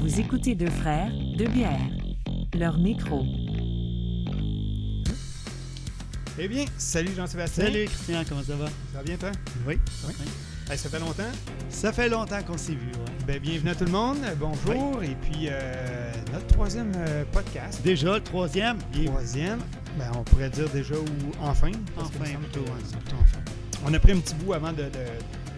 Vous écoutez deux frères, deux bières. Leur micro. Eh bien, salut Jean-Sébastien. Salut Christian, comment ça va? Ça va bien toi? Oui. Hey, ça fait longtemps? Ça fait longtemps qu'on s'est vu, ouais. Ben, bienvenue à tout le monde, bonjour. Oui. Et puis, notre troisième podcast. Déjà, le troisième? Troisième, ben, on pourrait dire déjà ou enfin. Enfin, plutôt, enfin. On a pris un petit bout avant de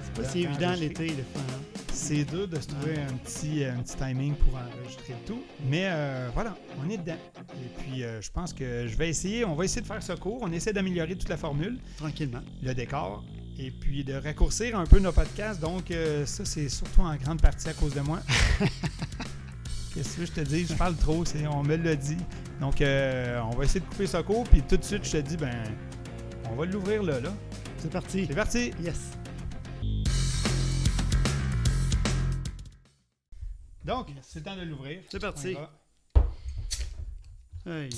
c'est pas si évident l'été, le fun. Hein? C'est dur de se trouver un petit timing pour enregistrer le tout. Mais voilà, on est dedans. Et puis, je pense que on va essayer de faire ça court. On essaie d'améliorer toute la formule. Tranquillement. Le décor. Et puis de raccourcir un peu nos podcasts. Donc, ça, c'est surtout en grande partie à cause de moi. Qu'est-ce que je te dis? Je parle trop, on me l'a dit. Donc, on va essayer de couper ça court. Puis tout de suite, je te dis, on va l'ouvrir là. C'est parti. C'est parti. Yes. Donc, c'est le temps de l'ouvrir. C'est parti. Hey.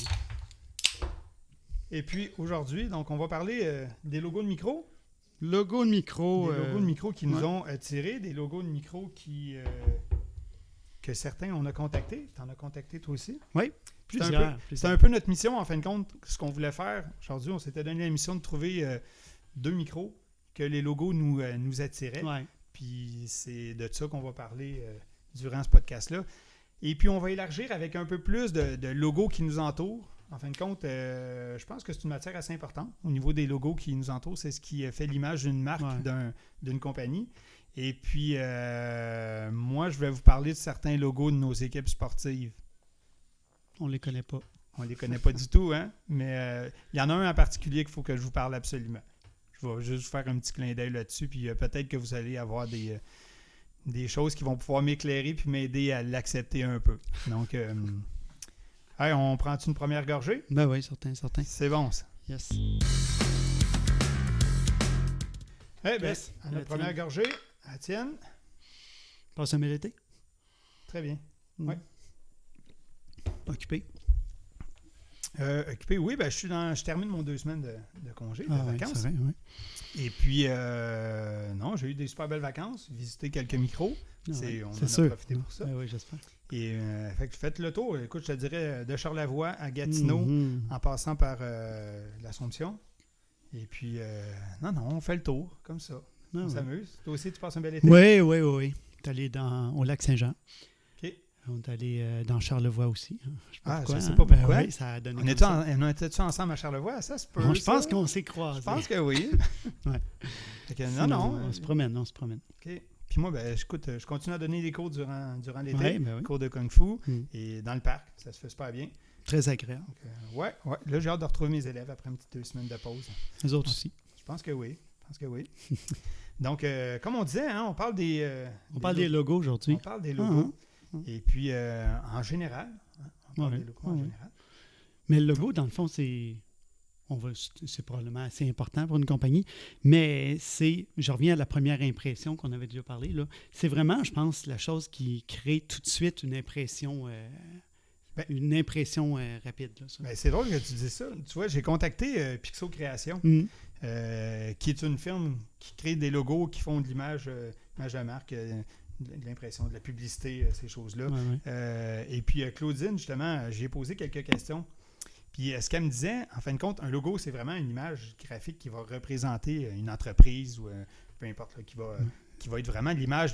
Et puis, aujourd'hui, donc, on va parler des logos de micro. Logos de micro. Des logos de micro qui nous ont attirés, des logos de micro que certains on a contactés. Tu en as contacté toi aussi? Oui, plusieurs. C'était un peu notre mission, en fin de compte, ce qu'on voulait faire. Aujourd'hui, on s'était donné la mission de trouver deux micros que les logos nous attiraient. Ouais. Puis c'est de ça qu'on va parler durant ce podcast-là. Et puis, on va élargir avec un peu plus de logos qui nous entourent. En fin de compte, je pense que c'est une matière assez importante au niveau des logos qui nous entourent. C'est ce qui fait l'image d'une marque, d'une compagnie. Et puis, moi, je vais vous parler de certains logos de nos équipes sportives. On les connaît pas. On les connaît pas du tout, hein? Mais il y en a un en particulier qu'il faut que je vous parle absolument. Je vais juste vous faire un petit clin d'œil là-dessus. Puis peut-être que vous allez avoir des choses qui vont pouvoir m'éclairer puis m'aider à l'accepter un peu. Donc... Hey, on prend-tu une première gorgée? Ben oui, certain. C'est bon, ça. Yes. Eh bien, la première gorgée, à la tienne. Passe un bel été? Très bien. Oui. Occupé? Occupé, oui. Ben, je termine mon 2 semaines de congé, de vacances. C'est vrai, oui. Et puis, non, j'ai eu des super belles vacances, visité quelques micros. On en a profité pour ça. Oui, j'espère. Et faites le tour. Écoute, je te dirais de Charlevoix à Gatineau, en passant par l'Assomption. Et puis, on fait le tour, comme ça. On s'amuse. Toi aussi, tu passes un bel été? Oui. Tu es allé au Lac-Saint-Jean. OK. On est allé dans Charlevoix aussi. Je sais pas pourquoi. Oui, ça a donné on était-tu ensemble à Charlevoix? Ça se peut. Je pense qu'on s'est croisés. Je pense que oui. Ouais. On se promène. OK. Puis moi, écoute, je continue à donner des cours durant l'été, cours de Kung Fu, et dans le parc. Ça se fait super bien. Très agréable. Donc, là, j'ai hâte de retrouver mes élèves après une petite 2 semaines de pause. Les autres aussi. Je pense que oui. Donc, comme on disait, on parle des... on parle des logos aujourd'hui. On parle des logos. Et puis, en général, on parle des logos en général. Mais le logo, dans le fond, c'est probablement assez important pour une compagnie, mais je reviens à la première impression qu'on avait déjà parlé, là. C'est vraiment, je pense, la chose qui crée tout de suite une impression rapide. Là, ça. C'est drôle que tu dises ça. Tu vois, j'ai contacté Pixo Création, qui est une firme qui crée des logos qui font de l'image de marque, de l'impression, de la publicité, ces choses-là. Et puis Claudine, justement, j'ai posé quelques questions. Puis ce qu'elle me disait, en fin de compte, un logo, c'est vraiment une image graphique qui va représenter une entreprise ou peu importe, là, qui va être vraiment l'image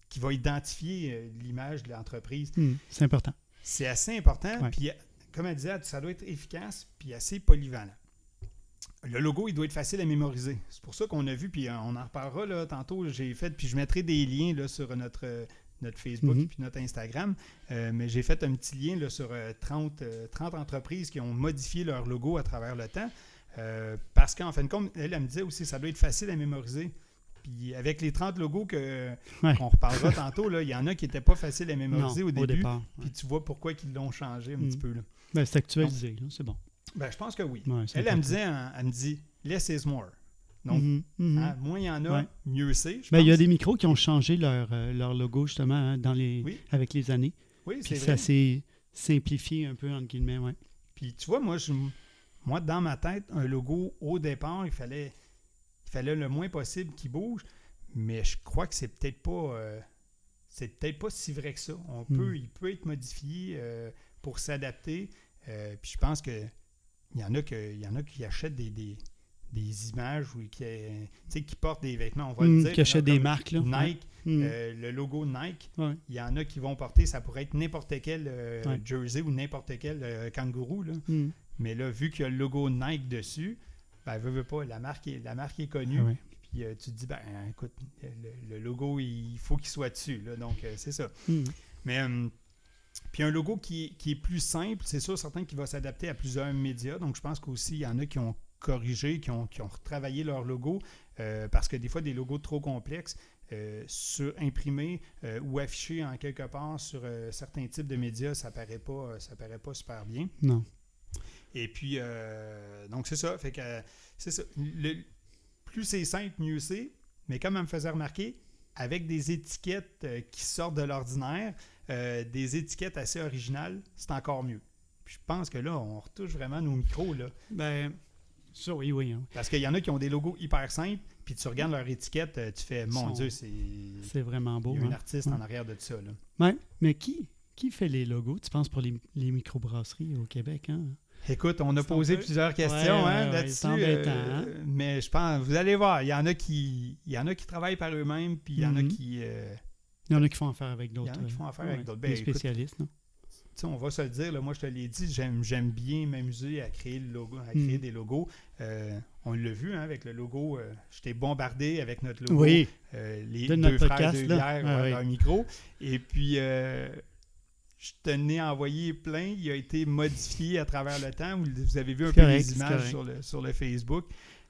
qui va identifier l'image de l'entreprise. C'est important. C'est assez important. Ouais. Puis, comme elle disait, ça doit être efficace puis assez polyvalent. Le logo, il doit être facile à mémoriser. C'est pour ça qu'on a vu, puis on en reparlera là, tantôt, puis je mettrai des liens là, sur notre Facebook et puis notre Instagram. Mais j'ai fait un petit lien là, sur 30 entreprises qui ont modifié leur logo à travers le temps. Parce qu'en fin de compte, elle me disait aussi ça doit être facile à mémoriser. Puis avec les 30 logos qu'on reparlera tantôt, il y en a qui n'étaient pas faciles à mémoriser au début. Départ. Puis tu vois pourquoi ils l'ont changé un petit peu. Là. C'est actualisé, là, c'est bon. Je pense que oui. Ouais, elle me dit less is more. Donc, moins il y en a, mieux c'est. Il y a des micros qui ont changé leur logo, justement, avec les années. Oui, puis c'est vrai. Ça s'est simplifié un peu, entre guillemets, ouais. Puis, tu vois, moi, dans ma tête, un logo, au départ, il fallait le moins possible qu'il bouge, mais je crois que c'est peut-être pas c'est peut-être pas si vrai que ça. Il peut être modifié pour s'adapter. Puis je pense que il y en a qui achètent des images ou qui portent des vêtements, on va le dire. Qui achètent des marques, là. Nike, le logo Nike. Ouais. Il y en a qui vont porter, ça pourrait être n'importe quel jersey ou n'importe quel kangourou. Là. Mais là, vu qu'il y a le logo Nike dessus, ben, veut pas, la marque est connue. Ouais. Puis tu te dis, ben écoute, le logo, il faut qu'il soit dessus. Là, donc, c'est ça. Mais puis un logo qui est plus simple, c'est sûr, certain qu'il va s'adapter à plusieurs médias. Donc, je pense qu'aussi, il y en a qui ont corrigé, qui ont retravaillé leur logo parce que des fois, des logos trop complexes, imprimés ou affichés en quelque part sur certains types de médias, ça paraît pas super bien. Non. Et puis, donc c'est ça. Fait que c'est ça. Plus c'est simple, mieux c'est. Mais comme elle me faisait remarquer, avec des étiquettes qui sortent de l'ordinaire, des étiquettes assez originales, c'est encore mieux. Puis je pense que là, on retouche vraiment nos micros, là. Ben, ça, oui. Hein. Parce qu'il y en a qui ont des logos hyper simples, puis tu regardes leur étiquette, tu fais, mon Dieu, c'est vraiment beau. Il y a un artiste en arrière de ça, là. Oui, mais qui fait les logos, tu penses, pour les microbrasseries au Québec, hein? Écoute, on a posé plusieurs questions là-dessus. C'est embêtant, hein? Mais je pense, vous allez voir, il y en a qui travaillent par eux-mêmes, puis il y en a qui... il y en a qui font affaire avec d'autres. Il y en a qui font affaire avec d'autres. Des spécialistes, non? On va se le dire, là, moi je te l'ai dit, j'aime bien m'amuser à créer le logo, à créer des logos. On l'a vu avec le logo, je t'ai bombardé avec notre logo. Oui, les de deux notre frères, podcast, deux là. bières, leur micro. Et puis... je t'en ai envoyé plein. Il a été modifié à travers le temps. Vous avez vu un peu les images sur le Facebook.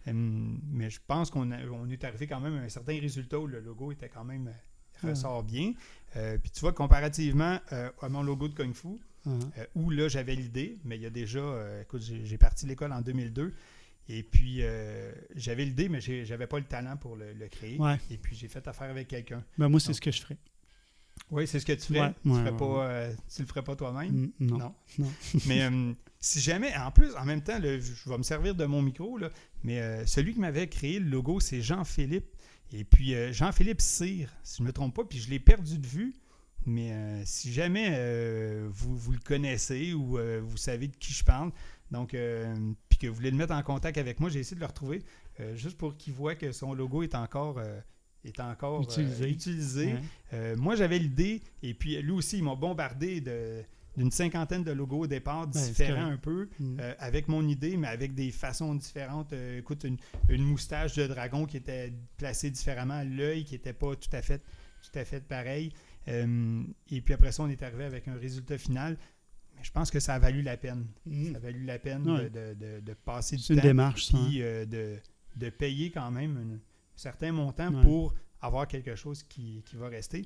Mais je pense qu'on est arrivé quand même à un certain résultat où le logo était quand même ressort bien. Puis tu vois, comparativement à mon logo de Kung Fu, où là, j'avais l'idée, mais il y a déjà... écoute, j'ai parti l'école en 2002. Et puis, j'avais l'idée, mais j'avais pas le talent pour le créer. Ouais. Et puis, j'ai fait affaire avec quelqu'un. Ben, moi, c'est ce que je ferais. Oui, c'est ce que tu fais. Tu le ferais pas toi-même? Non. Mais si jamais, en même temps, je vais me servir de mon micro, là, mais celui qui m'avait créé le logo, c'est Jean-Philippe. Et puis, Jean-Philippe Cyr, si je ne me trompe pas, puis je l'ai perdu de vue. Mais si jamais vous le connaissez ou vous savez de qui je parle, donc, puis que vous voulez le mettre en contact avec moi, j'ai essayé de le retrouver, juste pour qu'il voit que son logo est encore utilisé. Ouais. Moi, j'avais l'idée, et puis lui aussi, il m'a bombardé d'une cinquantaine de logos au départ, différents un peu, avec mon idée, mais avec des façons différentes. Écoute, une moustache de dragon qui était placée différemment, l'œil qui n'était pas tout à fait pareil. Et puis après ça, on est arrivé avec un résultat final. Mais je pense que ça a valu la peine. Ça a valu la peine de passer du temps. C'est une démarche, ça. Puis de payer quand même un certain montant pour avoir quelque chose qui va rester.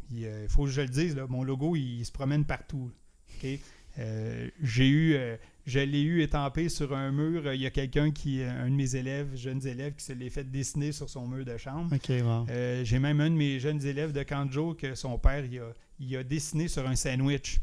Il faut que je le dise, là, mon logo, il se promène partout. Okay? Je l'ai eu étampé sur un mur. Il y a quelqu'un un de mes jeunes élèves, qui se l'est fait dessiner sur son mur de chambre. Okay, wow. J'ai même un de mes jeunes élèves de Kanjo que son père, il a dessiné sur un sandwich.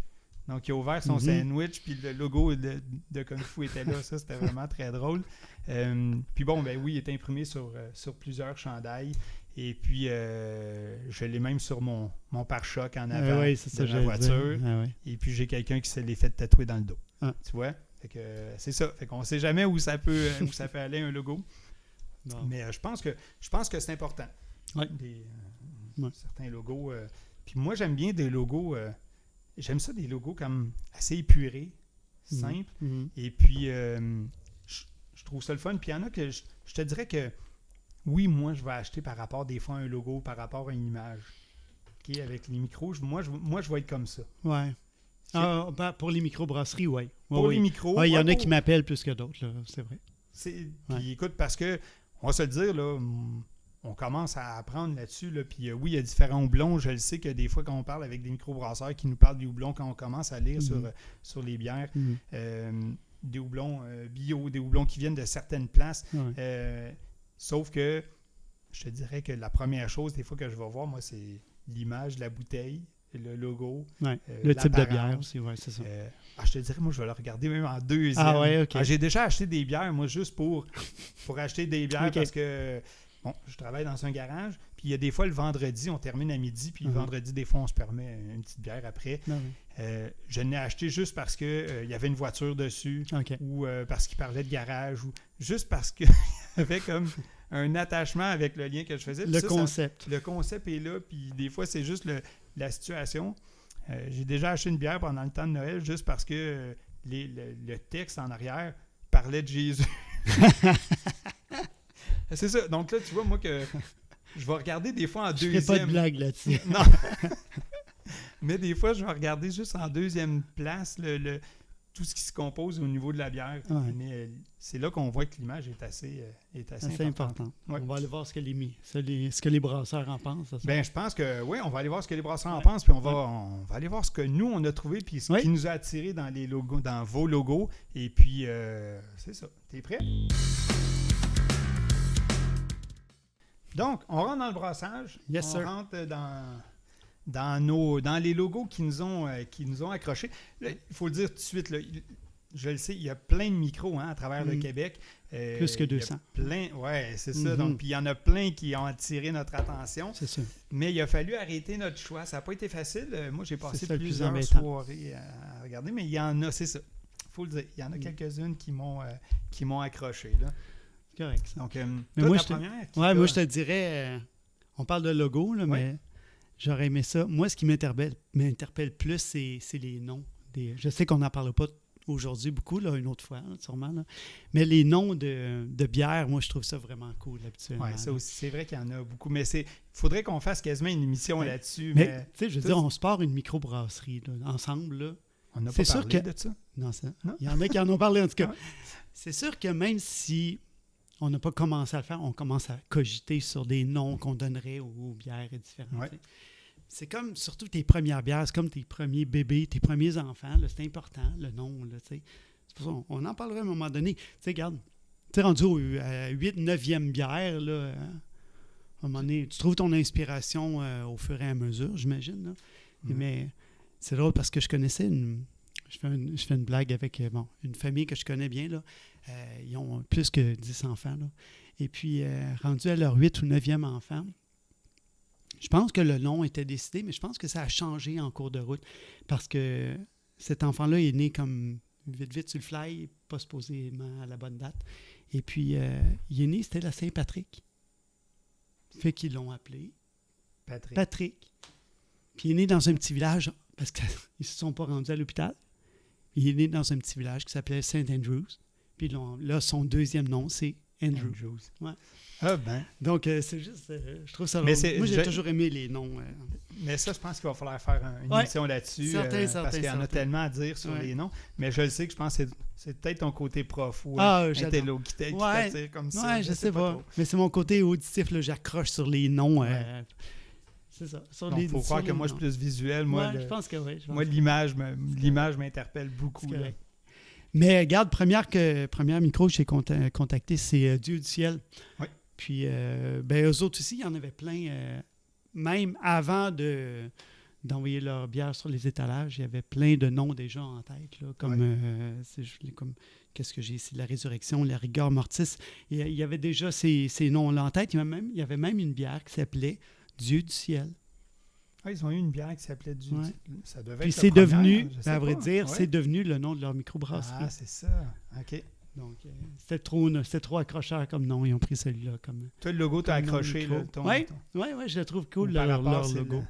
Donc, il a ouvert son sandwich, puis le logo de Kung Fu était là. Ça, c'était vraiment très drôle. Puis bon, ben oui, il est imprimé sur plusieurs chandails. Et puis, je l'ai même sur mon pare-choc en avant de ma voiture. Et puis, j'ai quelqu'un qui se l'est fait tatouer dans le dos. Tu vois? Fait que, c'est ça. Fait qu'on ne sait jamais où ça peut aller, un logo. Non. Mais je pense que c'est important. Ouais. Certains logos. Puis moi, j'aime bien des logos... j'aime ça, des logos comme assez épurés, simples. Et puis, je trouve ça le fun. Puis il y en a que je te dirais que oui, moi, je vais acheter par rapport des fois un logo, par rapport à une image. Okay, avec les micros, moi, je vais être comme ça. Ouais. Pour les microbrasseries, oui. Pour les micros. Il y en a qui m'appellent plus que d'autres, là, c'est vrai. Puis écoute, parce que, on va se le dire, là, on commence à apprendre là-dessus. Là, puis oui, il y a différents houblons. Je le sais que des fois, quand on parle avec des microbrasseurs qui nous parlent des houblons, quand on commence à lire sur les bières, des houblons bio, des houblons qui viennent de certaines places. Sauf que je te dirais que la première chose, des fois, que je vais voir, moi, c'est l'image de la bouteille, le logo. Le type de bière aussi, c'est ça. Je te dirais, moi, je vais le regarder même en deuxième. Ah ouais, OK. J'ai déjà acheté des bières, moi, juste pour acheter des bières parce que... Bon, je travaille dans un garage, puis Puis il y a des fois, le vendredi, on termine à midi, puis le vendredi, des fois, on se permet une petite bière après. Je l'ai acheté juste parce qu'il y avait une voiture dessus, ou parce qu'il parlait de garage, ou juste parce qu'il y avait comme un attachement avec le lien que je faisais. Le concept. Le concept est là, puis des fois, c'est juste la situation. J'ai déjà acheté une bière pendant le temps de Noël juste parce que le texte en arrière parlait de Jésus. C'est ça. Donc là, tu vois, moi, que je vais regarder des fois en deuxième... Je fais pas de blague là-dessus. Non. Mais des fois, je vais regarder juste en deuxième place tout ce qui se compose au niveau de la bière. Ouais. Mais c'est là qu'on voit que l'image est assez importante. Ouais. On va aller voir ce que les brasseurs en pensent. Ça. Ben, je pense que oui, on va aller voir ce que les brasseurs en pensent, puis on va aller voir ce que nous, on a trouvé, puis ce qui nous a attiré dans les logos, dans vos logos. Et puis, c'est ça. T'es prêt? Donc, on rentre dans le brassage. Yes, on sir. rentre dans les logos qui nous ont accrochés. Là, il faut le dire tout de suite, là, je le sais, il y a plein de micros à travers le Québec. Plus que 200. Oui, c'est ça. Donc, puis il y en a plein qui ont attiré notre attention. C'est ça. Mais il a fallu arrêter notre choix. Ça n'a pas été facile. Moi, j'ai passé plusieurs soirées à regarder, mais il y en a, c'est ça. Il faut le dire. Il y en a quelques-unes qui m'ont accroché. Là. C'est correct. Ça. Donc, mais toi, moi, ta première... moi, je te dirais, on parle de logo, là, mais j'aurais aimé ça. Moi, ce qui m'interpelle plus, c'est les noms. Je sais qu'on n'en parle pas aujourd'hui beaucoup, là, une autre fois, là, sûrement. Là. Mais les noms de bières, moi, je trouve ça vraiment cool, habituellement. Oui, ça aussi, c'est vrai qu'il y en a beaucoup. Mais il faudrait qu'on fasse quasiment une émission là-dessus. Mais tu sais, je veux dire, on se part une microbrasserie là, ensemble. Là. On n'a pas parlé de ça? Non, il y en a qui en ont parlé, en tout cas. C'est sûr que même si on n'a pas commencé à le faire, on commence à cogiter sur des noms qu'on donnerait aux bières différentes. Ouais. C'est comme, surtout tes premières bières, c'est comme tes premiers bébés, tes premiers enfants. Là, c'est important, le nom. Là, c'est pour ça on en parlera à un moment donné. Tu sais, regarde, tu es rendu à 8, 9e bière. Là, à un moment donné, tu trouves ton inspiration au fur et à mesure, j'imagine. Là. Mais c'est drôle parce que je connaissais je fais une blague avec une famille que je connais bien. Là. Ils ont plus que 10 enfants. Là. Et puis, rendu à leur 8 ou 9e enfant, je pense que le nom était décidé, mais je pense que ça a changé en cours de route parce que cet enfant-là est né comme vite sur le fly, pas supposément à la bonne date. Et puis, il est né, c'était la Saint-Patrick. Fait qu'ils l'ont appelé Patrick. Puis il est né dans un petit village, parce qu'ils ne se sont pas rendus à l'hôpital. Il est né dans un petit village qui s'appelait St. Andrews. Puis là, son deuxième nom, c'est Andrews. Ouais. Ah ben. Donc, c'est juste, je trouve ça... Moi, j'ai toujours aimé les noms. Mais ça, je pense qu'il va falloir faire une émission là-dessus. Parce qu'il y en a tellement à dire sur les nods. Mais je le sais que je pense que c'est peut-être ton côté prof ou intello qui t'attire comme ça. Oui, je sais pas. Mais c'est mon côté auditif, là, j'accroche sur les noms. C'est ça. Il faut croire que moi, je suis plus visuel. Moi, je pense que oui. Moi, l'image m'interpelle beaucoup. Mais regarde, première micro que j'ai contacté, c'est Dieu du ciel. Oui. Puis, eux autres aussi, il y en avait plein. Même avant d'envoyer leur bière sur les étalages, il y avait plein de noms déjà en tête. Là, comme qu'est-ce que j'ai ici? La résurrection, la rigueur mortis. Il y avait déjà ces noms-là en tête. Il y avait même une bière qui s'appelait Dieu du ciel. Ah, ils ont eu une bière qui s'appelait Dieu du ciel. Ça devait Puis être c'est devenu, à vrai dire, c'est devenu le nom de leur microbrasserie. Ah, c'est ça. OK. Donc, c'était trop accrocheur comme nom. Ils ont pris celui-là comme... Toi, le logo, tu as accroché. Oui, je le trouve cool, leur logo.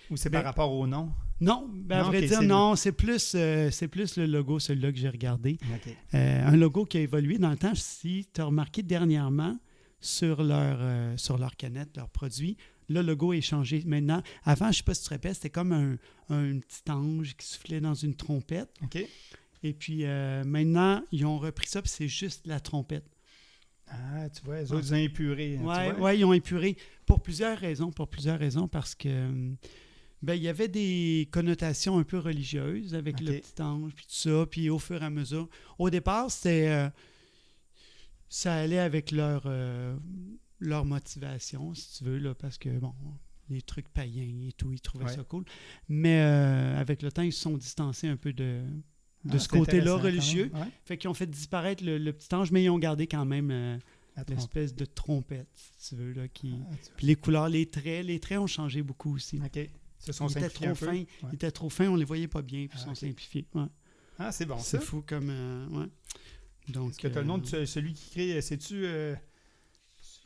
Ou c'est par rapport au nom? Non, à vrai dire, non. C'est plus le logo, celui-là que j'ai regardé. Okay. Un logo qui a évolué dans le temps. Si tu as remarqué dernièrement sur leur canette, leurs produits, le logo est changé maintenant. Avant, je ne sais pas si tu te rappelles, c'était comme un petit ange qui soufflait dans une trompette. OK. Et puis maintenant, ils ont repris ça, puis c'est juste la trompette. Ah, tu vois, les autres, ils ont épuré. Oui, ils ont épuré pour plusieurs raisons. Parce que il y avait des connotations un peu religieuses avec le petit ange, puis tout ça. Puis au fur et à mesure, au départ, c'était ça allait avec leur motivation, si tu veux, là, parce que, les trucs païens et tout, ils trouvaient ça cool. Mais avec le temps, ils se sont distancés un peu de ce côté-là religieux. Fait qu'ils ont fait disparaître le petit ange, mais ils ont gardé quand même l'espèce de trompette, si tu veux. Là, qui... Ah, Puis les couleurs, les traits ont changé beaucoup aussi. OK. Ils se sont Ils étaient simplifiés trop un peu. fins. Ouais. Ils étaient trop fins, on les voyait pas bien, puis ils sont OK. simplifiés. Ouais. Ah, c'est bon, C'est ça. fou comme... ouais. Donc, Est-ce que tu as le nom de celui qui crée... C'est-tu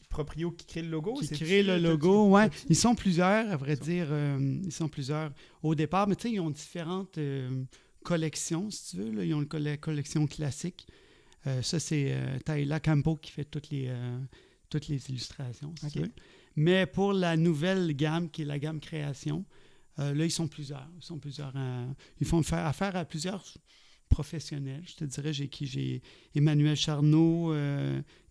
Proprio qui crée le logo? qui C'est-tu- crée le t'as-tu- logo, ouais. t'as-tu- Ils sont plusieurs, à vrai dire. Ils sont plusieurs au départ, mais tu sais, ils ont différentes collections, si tu veux. Là. Ils ont la collection classique. Ça, c'est Tyler Campo qui fait toutes les illustrations, si tu OK. veux. Mais pour la nouvelle gamme, qui est la gamme création, là, ils sont plusieurs. Ils font affaire à plusieurs professionnels. Je te dirais, j'ai Emmanuel Charnot,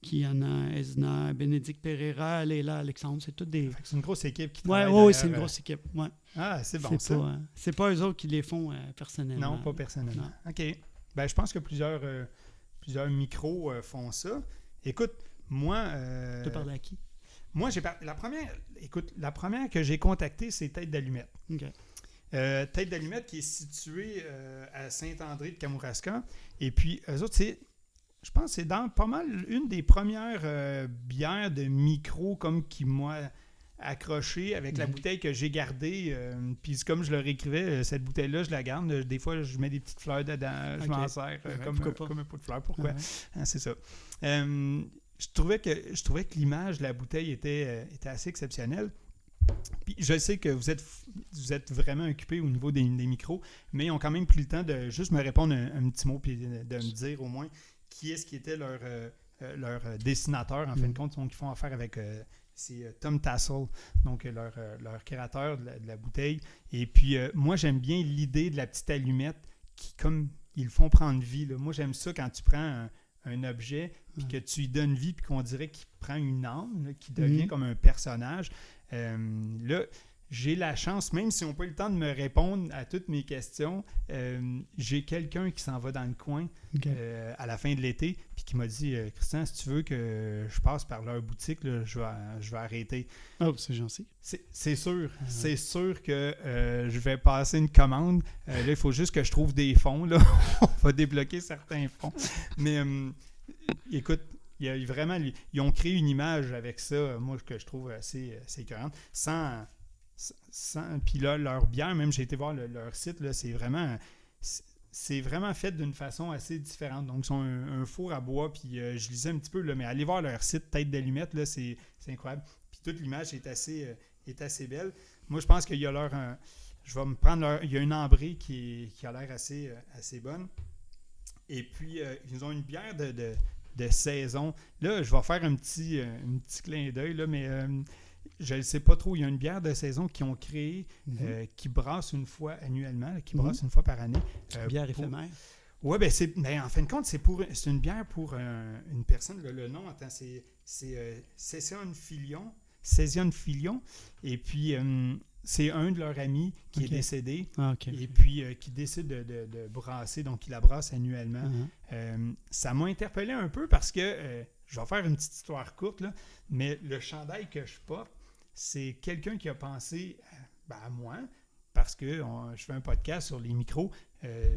qui en a Esna, Bénédicte Pereira, Leila Alexandre. C'est toutes des... Fait que c'est une grosse équipe qui Ouais, travaille oui, derrière, c'est une grosse équipe. Ouais. Ah, c'est bon, ça. C'est pas eux autres qui les font personnellement. Non, pas personnellement. Non. OK. Ben, je pense que plusieurs micros font ça. Écoute, moi... Tu as parlé à qui? Moi, la première que j'ai contactée, c'est Tête d'Allumette. OK. Tête d'Allumette qui est située à Saint-André de Kamouraska. Et puis, eux autres, je pense que c'est dans pas mal une des premières bières de micro comme qui m'a accroché avec la bouteille que j'ai gardée. Puis comme je leur écrivais, cette bouteille-là, je la garde. Des fois, je mets des petites fleurs dedans. Je m'en sers comme un pot de fleurs. Pourquoi? Ah, c'est ça. Je trouvais que l'image de la bouteille était assez exceptionnelle. Puis je sais que vous êtes vraiment occupé au niveau des micros, mais ils ont quand même pris le temps de juste me répondre un petit mot puis de me dire au moins qui est-ce qui était leur dessinateur, en fin de compte, donc ils font affaire avec c'est Tom Tassel, donc leur créateur de la bouteille. Et puis moi, j'aime bien l'idée de la petite allumette qui, comme ils le font prendre vie. Là. Moi, j'aime ça quand tu prends un objet puis que tu lui donnes vie puis qu'on dirait qu'il prend une âme, là, qui devient comme un personnage. Là, j'ai la chance, même si on n'a pas eu le temps de me répondre à toutes mes questions, j'ai quelqu'un qui s'en va dans le coin à la fin de l'été, puis qui m'a dit Christian, si tu veux que je passe par leur boutique, là, je vais arrêter. Oh, c'est gentil. C'est sûr. C'est sûr que je vais passer une commande. Là, il faut juste que je trouve des fonds. Là. On va débloquer certains fonds. Mais écoute, il y a vraiment, ils ont créé une image avec ça, moi, que je trouve assez écœurante. Puis là, leur bière, même j'ai été voir leur site, là, c'est vraiment fait d'une façon assez différente. Donc, ils ont un four à bois, puis je lisais un petit peu, là, mais allez voir leur site Tête d'Allumette, là, c'est incroyable. Puis toute l'image est assez belle. Moi, je pense qu'il y a je vais me prendre il y a une ambrée qui a l'air assez bonne. Et puis, ils ont une bière de saison. Là, je vais faire un petit clin d'œil, là, mais je ne sais pas trop. Il y a une bière de saison qu'ils ont créée qui brasse une fois annuellement, là, qui brasse une fois par année. Bière éphémère. Oui, en fin de compte, c'est une bière pour une personne. Le nom, attends, c'est Cézione Filion. Et puis, c'est un de leurs amis qui est décédé et puis qui décide de brasser, donc il la brasse annuellement. Ça m'a interpellé un peu parce que, je vais faire une petite histoire courte, là, mais le chandail que je porte, c'est quelqu'un qui a pensé à moi, parce que je fais un podcast sur les micros,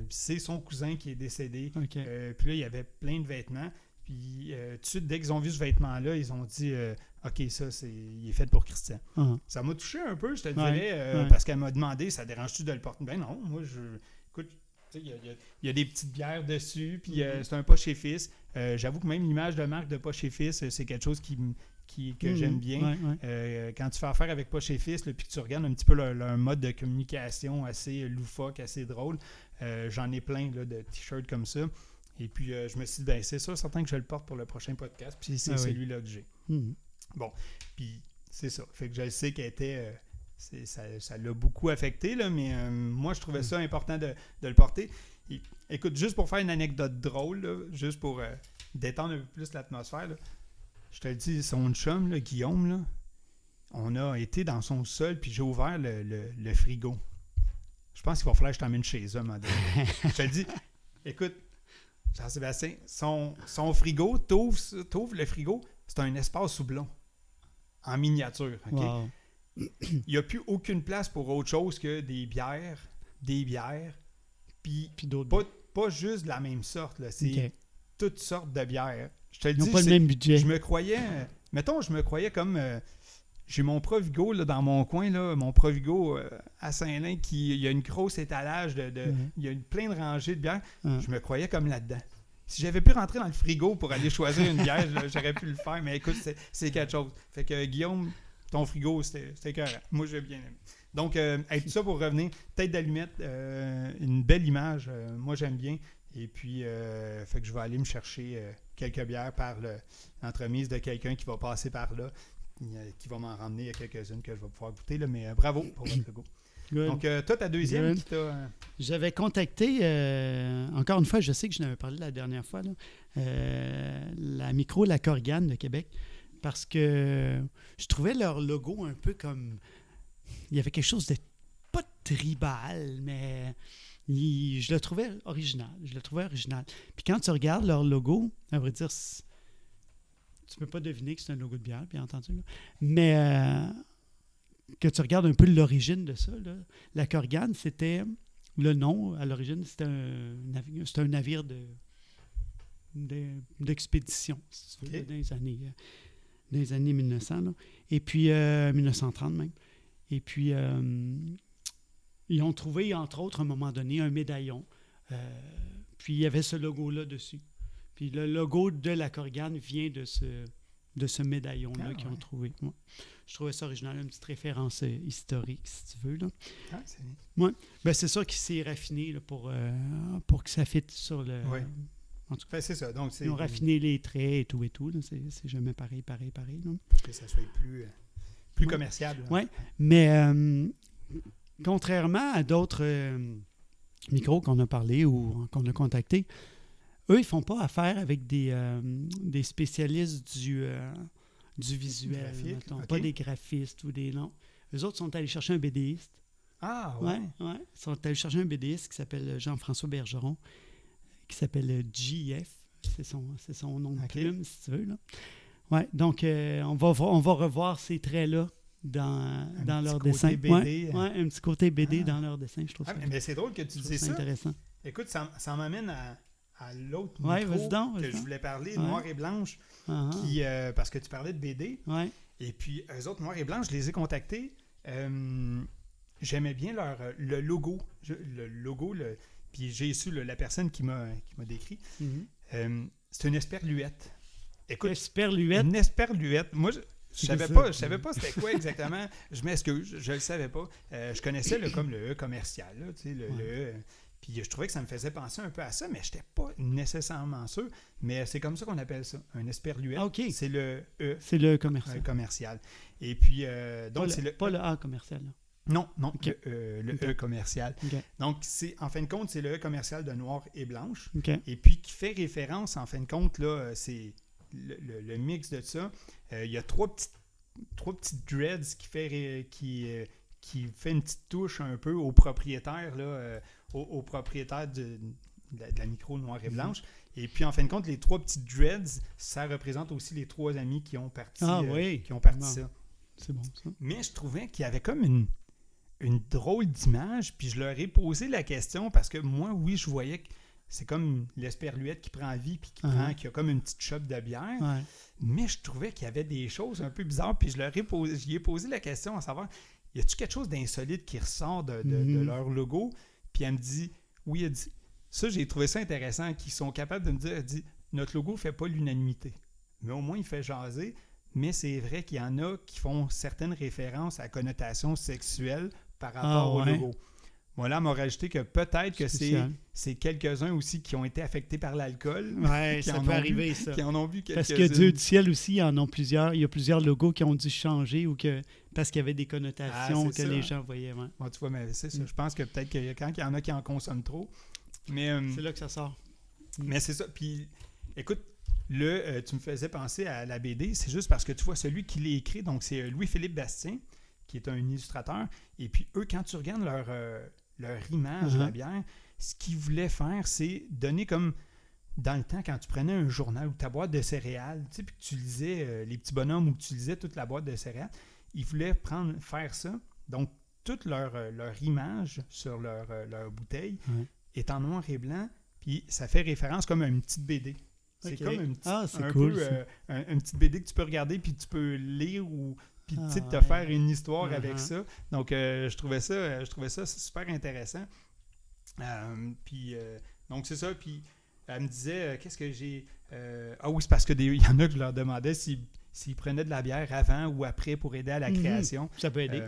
c'est son cousin qui est décédé. Puis là, il y avait plein de vêtements. Puis tout de suite, dès qu'ils ont vu ce vêtement-là, ils ont dit OK, il est fait pour Christian. Ça m'a touché un peu, je te dirais, parce qu'elle m'a demandé ça dérange-tu de le porter? Ben non, moi, écoute, il y a des petites bières dessus, puis c'est un Poche et Fils. J'avoue que même l'image de marque de Poche et Fils, c'est quelque chose que j'aime bien. Quand tu fais affaire avec Poche et Fils, puis que tu regardes un petit peu leur mode de communication assez loufoque, assez drôle, j'en ai plein là, de t-shirts comme ça. Et puis, je me suis dit, c'est sûr, certain que je le porte pour le prochain podcast. Puis, c'est celui-là que j'ai. Bon, puis c'est ça. Fait que je sais qu'elle était... ça l'a beaucoup affecté, là, mais moi, je trouvais ça important de le porter. Et, écoute, juste pour faire une anecdote drôle, là, juste pour détendre un peu plus l'atmosphère, là, je te le dis, son chum, là, Guillaume, là, on a été dans son sol, puis j'ai ouvert le frigo. Je pense qu'il va falloir que je t'emmène chez eux, à un moment donné. Je te le dis, écoute, Jean-Sébastien, son frigo, t'ouvres le frigo, c'est un espace houblon en miniature. Okay? Wow. Il n'y a plus aucune place pour autre chose que des bières, puis d'autres. pas juste de la même sorte. Là. C'est toutes sortes de bières. je te le Ils n'ont dis, pas le même budget. je me croyais comme... j'ai mon Provigo là, dans mon coin, là, mon Provigo à Saint-Lin, il y a une grosse étalage, il y a plein de rangées de bières. Je me croyais comme là-dedans. Si j'avais pu rentrer dans le frigo pour aller choisir une bière, j'aurais pu le faire, mais écoute, c'est quelque chose. Fait que Guillaume, ton frigo, c'était écœurant. Moi, j'ai bien aimé. Donc, tout ça pour revenir, tête d'allumette, une belle image, moi j'aime bien. Et puis, fait que je vais aller me chercher quelques bières par l'entremise de quelqu'un qui va passer par là, qui va m'en ramener. Il y a quelques-unes que je vais pouvoir goûter, là, mais bravo pour votre goût. Donc, toi, ta deuxième qui t'a... J'avais contacté, encore une fois, je sais que je n'avais parlé la dernière fois, là, la micro La Corgane de Québec, parce que je trouvais leur logo un peu comme... Il y avait quelque chose de pas tribal, mais je le trouvais original. Puis quand tu regardes leur logo, à vrai dire, tu ne peux pas deviner que c'est un logo de bière, bien entendu, là. Mais que tu regardes un peu l'origine de ça, là, la Corgane, c'était le nom, à l'origine, c'était un navire d'expédition, si tu veux, Okay. dans les années 1900, là. Et puis 1930 même. Et puis, ils ont trouvé, entre autres, à un moment donné, un médaillon. Puis, il y avait ce logo-là dessus. Puis, le logo de la Corgane vient de ce médaillon-là qu'ils ont trouvé. Ouais. Je trouvais ça original, une petite référence historique, si tu veux, là. Ah, c'est bien. Ouais. Ben, c'est ça qui s'est raffiné là, pour que ça fitte sur le... Oui. En tout cas, Ben, c'est ça. Donc, ils ont raffiné les traits et tout. Là. C'est jamais pareil. Là. Pour que ça soit plus Ouais. commercial. Oui, mais contrairement à d'autres micros qu'on a parlé ou qu'on a contactés, eux, ils ne font pas affaire avec des spécialistes du visuel, graphique, mettons, ok. pas des graphistes ou des noms. Eux autres sont allés chercher un BDiste. Ah, ouais. Ouais. Ils sont allés chercher un BDiste qui s'appelle Jean-François Bergeron, qui s'appelle JF. C'est son nom de Ok. plume, si tu veux. Là. Ouais, donc, on va revoir ces traits-là dans leur petit dessin. côté BD. Ouais, un petit côté BD Ah. dans leur dessin, je trouve Ah, ça, mais c'est drôle que tu je trouve dises ça. intéressant. Écoute, ça m'amène à l'autre Ouais, micro vas-y donc, que vas-y je donc. voulais parler, Ouais. Noir et Blanche, Ah, qui, parce que tu parlais de BD. ouais. Et puis, eux autres, Noir et Blanche, je les ai contactés. J'aimais bien le logo. Puis j'ai su la personne qui m'a décrit. Mhm. C'est une esperluette. Écoute, Esperluette. une esperluette. Moi, je C'est savais ça. savais pas c'était quoi exactement. Je m'excuse, je le savais pas. Je connaissais comme le E commercial, là, tu sais, le E. Puis je trouvais que ça me faisait penser un peu à ça, mais je n'étais pas nécessairement sûr. Mais c'est comme ça qu'on appelle ça, un esperluette. Ah, OK. C'est le E C'est le commercial. commercial. Et puis, donc, c'est le... Pas le A commercial. Là. Non, OK. le OK. E commercial. OK. Donc, en fin de compte, c'est le E commercial de Noir et Blanche. OK. Et puis, qui fait référence, en fin de compte, là, c'est le mix de ça. Il y a trois petites dreads qui fait une petite touche un peu au propriétaire, là, au propriétaire de la micro Noir et Blanche. Et puis, en fin de compte, les trois petites dreads, ça représente aussi les trois amis qui ont parti, Oui. Bon. ça. C'est bon, ça. Mais je trouvais qu'il y avait comme une drôle d'image, puis je leur ai posé la question parce que moi, oui, je voyais que c'est comme l'esperluette qui prend vie puis qui a comme une petite chope de bière. Ouais. Mais je trouvais qu'il y avait des choses un peu bizarres, puis j'y ai posé la question à savoir, y a-tu quelque chose d'insolite qui ressort de leur logo? Puis elle me dit, oui, elle dit, ça, j'ai trouvé ça intéressant, qu'ils sont capables de me dire, elle dit, notre logo ne fait pas l'unanimité, mais au moins il fait jaser. Mais c'est vrai qu'il y en a qui font certaines références à connotation sexuelle par rapport au logo. Moi, là, elle m'a rajouté que peut-être que c'est quelques-uns aussi qui ont été affectés par l'alcool. Oui, ça peut arriver, ça. Qui en ont vu quelques-uns. Parce que Dieu du ciel aussi, il y a plusieurs logos qui ont dû changer ou parce qu'il y avait des connotations que les gens voyaient. Ouais. Bon, tu vois, mais c'est ça. Je pense que peut-être qu'il y en a qui en consomment trop. Mais, c'est là que ça sort. Mais c'est ça. Puis, écoute, tu me faisais penser à la BD, c'est juste parce que tu vois, celui qui l'a écrit, donc c'est Louis-Philippe Bastien, qui est un illustrateur. Et puis, eux, quand tu regardes leur image de la bière, ce qu'ils voulaient faire, c'est donner comme, dans le temps, quand tu prenais un journal ou ta boîte de céréales, tu sais, puis que tu lisais les petits bonhommes ou que tu lisais toute la boîte de céréales, ils voulaient faire ça. Donc, toute leur image sur leur bouteille est en noir et blanc, puis ça fait référence comme à une petite BD. C'est Ok. comme une petite, c'est un cool, peu, ça. une petite BD que tu peux regarder puis tu peux lire ou puis tu sais, te ouais. faire une histoire avec Uh-huh. ça. Donc je trouvais ça super intéressant. Donc c'est ça. Puis elle me disait qu'est-ce que j'ai. Ah oui, c'est parce qu'il y en a que je leur demandais s'ils prenaient de la bière avant ou après pour aider à la création. Ça peut aider.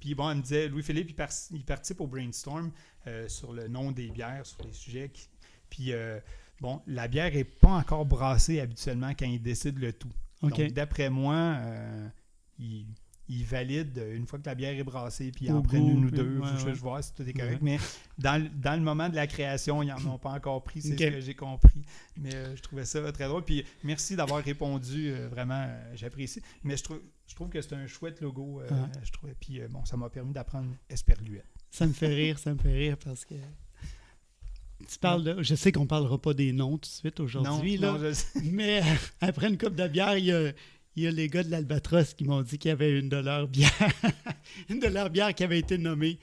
Puis bon, elle me disait, Louis-Philippe, il participe au brainstorm sur le nom des bières, sur les sujets. Puis bon, la bière n'est pas encore brassée habituellement quand il décide le tout. OK. Donc d'après moi, il valide une fois que la bière est brassée, puis il en Au prenne goût, une ou puis- deux. ouais, Je ouais. vois si tout est correct. Ouais. Mais dans le moment de la création, ils n'en ont pas encore pris. C'est OK. ce que j'ai compris. Mais je trouvais ça très drôle. Puis merci d'avoir répondu. Vraiment, j'apprécie. Mais je trouve que c'est un chouette logo. Je trouvais. Puis bon, ça m'a permis d'apprendre Esperluette. Ça me fait rire parce que tu parles de... Je sais qu'on ne parlera pas des noms tout de suite aujourd'hui, là, non, je sais. mais après une coupe de bière, il y a les gars de l'Albatros qui m'ont dit qu'il y avait une de leurs bières, une de leurs bières qui avait été nommée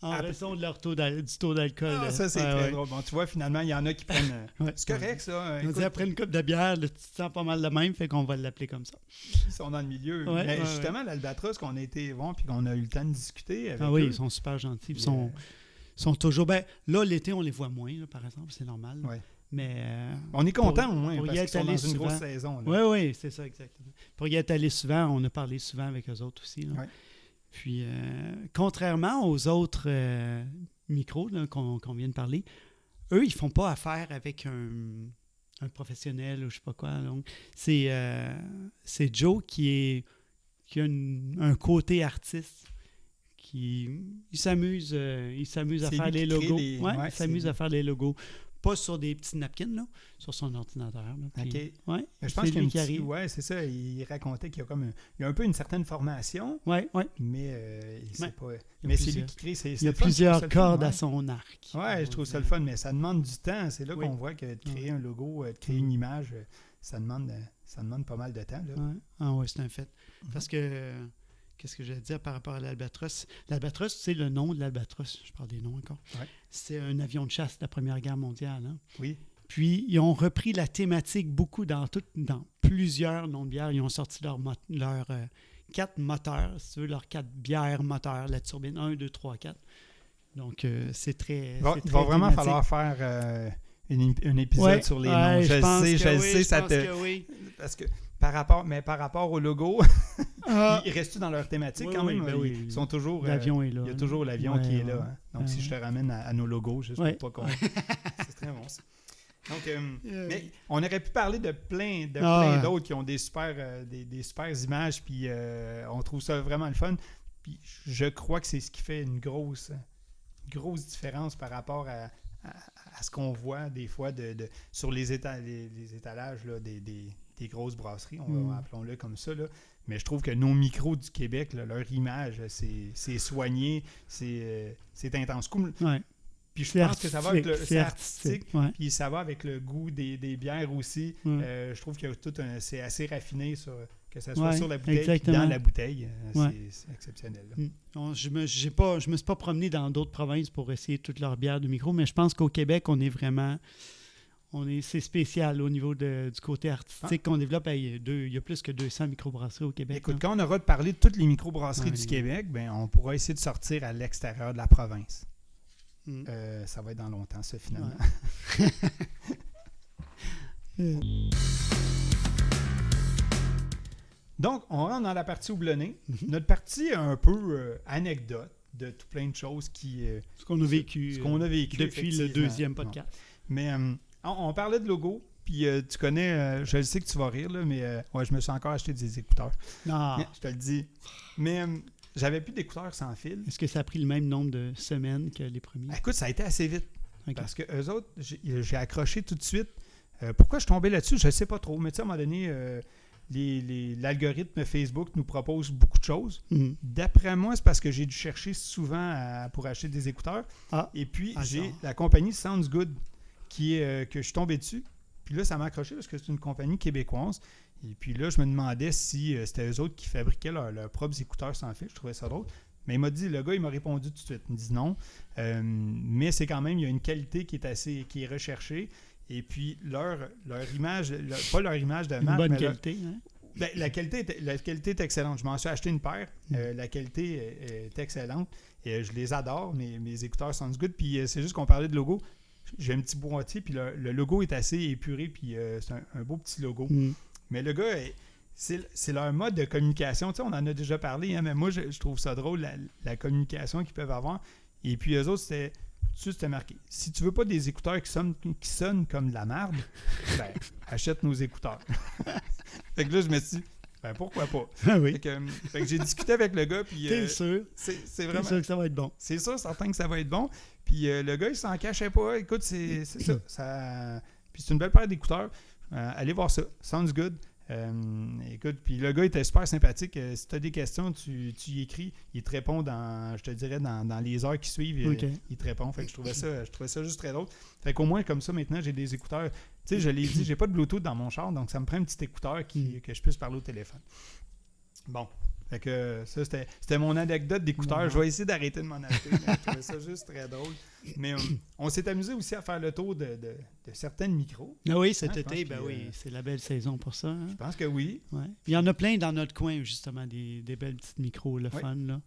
en raison de leur du taux d'alcool. Ah, ça, c'est Ouais, très ouais. drôle. Bon, tu vois, finalement, il y en a qui prennent. Ouais. C'est correct, ça. On dit Écoute, après une coupe de bière, là, tu te sens pas mal de même, fait qu'on va l'appeler comme ça. ils sont dans le milieu. Ouais, Mais ouais, justement, l'Albatros, qu'on a été voir puis qu'on a eu le temps de discuter avec Ah oui, eux. ils sont super gentils. Puis, Ils sont toujours... Ben, là, l'été, on les voit moins, là, par exemple, c'est normal. Ouais. Mais... On est content au moins pour y parce être qu'ils sont dans allé une souvent. grosse saison. Oui, oui, c'est ça, exactement. Pour y être allé souvent, on a parlé souvent avec eux autres aussi. Là. Ouais. Puis, contrairement aux autres micros là, qu'on vient de parler, eux, ils font pas affaire avec un professionnel ou je sais pas quoi. Donc, c'est Joe qui a un côté artiste. Il s'amuse à C'est faire lui les qui crée logos. les- Ouais, ouais, il s'amuse c'est- à faire les logos. Pas sur des petits napkins, là, sur son ordinateur. Là, puis- OK. ouais, Mais je pense c'est qu'il y a lui une qui arrive. ouais, c'est ça. Il racontait qu'il y a il y a un peu une certaine formation, Ouais, ouais. mais il sait Ouais. pas. Il y a Mais c'est lui plusieurs- qui crée. C'est Il y a le fun, plusieurs je trouve ça le fun, cordes ouais. à son arc. Ouais, je trouve ça le fun, mais ça demande du temps. C'est là Oui. qu'on voit que de créer un logo, de créer une image, ça demande pas mal de temps. Là. Ouais. Ah ouais, c'est un fait. Parce que, qu'est-ce que j'allais dire par rapport à l'Albatros? L'Albatros, c'est le nom de l'Albatros. Je parle des noms encore. Ouais. C'est un avion de chasse de la Première Guerre mondiale. Hein? Oui. Puis, ils ont repris la thématique beaucoup dans plusieurs noms de bières. Ils ont sorti leurs 4 moteurs, si tu veux, leurs 4 bières moteurs, la turbine 1, 2, 3, 4. Donc, c'est très. Il va c'est très vraiment thématique. falloir faire un épisode Ouais, sur les ouais, noms. je pense que je oui, sais, je ça pense te. que oui. Parce que par rapport au logo, Ah, ils restent dans leur thématique Oui, quand oui, même. ben Ils oui. sont toujours. l'avion est là. Il y a toujours l'avion Ouais, qui est ouais. là. Hein. Donc, Ouais, si je te ramène à nos logos, juste Ouais. pour pas qu'on. C'est très bon, ça. Donc, mais Oui. on aurait pu parler de plein d'autres qui ont des super images, puis on trouve ça vraiment le fun. Puis je crois que c'est ce qui fait une grosse différence par rapport à ce qu'on voit des fois sur les étalages là, des grosses brasseries, appelons-le comme ça. Là. Mais je trouve que nos micros du Québec, là, leur image, c'est soigné, c'est intense. Ouais. Puis je C'est pense que ça va avec c'est artistique. Ouais. Puis ça va avec le goût des bières aussi. Ouais. Je trouve que c'est assez raffiné, que ça soit Ouais, sur la bouteille et exactement. dans la bouteille. Ouais. C'est exceptionnel. Là. Je me suis pas promené dans d'autres provinces pour essayer toutes leurs bières de micro, mais je pense qu'au Québec, c'est spécial au niveau du côté artistique qu'on développe. Il y a plus que 200 microbrasseries au Québec. Écoute, là. quand on aura de parler de toutes les microbrasseries Ouais. du Québec, ben, on pourra essayer de sortir à l'extérieur de la province. Mm. Ça va être dans longtemps, ça, finalement. Ouais. Donc, on rentre dans la partie houblonnée. Mhm. Notre partie un peu anecdote de tout plein de choses Ce qu'on a vécu, ce qu'on a vécu depuis le effectivement. 2e podcast. Mais on parlait de logo, puis tu connais, je le sais que tu vas rire, là, mais ouais, je me suis encore acheté des écouteurs. Non. Je te le dis. Mais j'avais plus d'écouteurs sans fil. Est-ce que ça a pris le même nombre de semaines que les premiers? Écoute, ça a été assez vite. Ok. Parce que eux autres, j'ai accroché tout de suite. Pourquoi je suis tombé là-dessus, je ne sais pas trop. Mais tu sais, à un moment donné, l'algorithme Facebook nous propose beaucoup de choses. Mhm. D'après moi, c'est parce que j'ai dû chercher souvent pour acheter des écouteurs. Ah. Et puis, Ah, j'ai ça. la compagnie Sounds Good que je suis tombé dessus. Puis là, ça m'a accroché parce que c'est une compagnie québécoise. Et puis là, je me demandais si c'était eux autres qui fabriquaient leurs propres écouteurs sans fil. Je trouvais ça drôle. Mais le gars, il m'a répondu tout de suite. Il me dit non. Mais c'est quand même, il y a une qualité qui est recherchée. Et puis, leur image, pas leur image de Une marque, bonne mais qualité. Hein? ben, la qualité est excellente. Je m'en suis acheté une paire. La qualité est excellente. Et je les adore. Mes écouteurs sound good. Puis c'est juste qu'on parlait de logo. J'ai un petit boîtier. Puis le logo est assez épuré. Puis c'est un beau petit logo. Mais le gars, c'est leur mode de communication. Tu sais, on en a déjà parlé. Hein, mais moi, je trouve ça drôle, la communication qu'ils peuvent avoir. Et puis eux autres, c'était marqué. Si tu veux pas des écouteurs qui sonnent comme de la merde, ben, achète nos écouteurs. Fait que là, je me suis dit, ben pourquoi pas? Ah oui. Fait que j'ai discuté avec le gars, puis T'es sûr? c'est vraiment... T'es sûr que ça va être bon? C'est sûr, certain que ça va être bon. Puis le gars, il s'en cachait pas. Écoute, c'est ça. Puis c'est une belle paire d'écouteurs. Allez voir ça. Sounds good. Écoute, puis le gars était super sympathique. Si tu as des questions, tu y écris. Il te répond je te dirais, dans les heures qui suivent. Okay. Il te répond. Fait que je trouvais ça juste très drôle. Fait qu'au moins, comme ça, maintenant, j'ai des écouteurs. Tu sais, je l'ai dit, j'ai pas de Bluetooth dans mon char, donc ça me prend un petit écouteur que je puisse parler au téléphone. Bon. Fait que ça, c'était mon anecdote d'écouteur. Je vais essayer d'arrêter de m'en acheter, mais je trouvais ça juste très drôle. Mais on s'est amusé aussi à faire le tour de certaines micros. Ah oui, cet été, oui, c'est la belle saison pour ça. Hein? Je pense que oui. Ouais. Il y en a plein dans notre coin, justement, des belles petites micros, le fun. Là.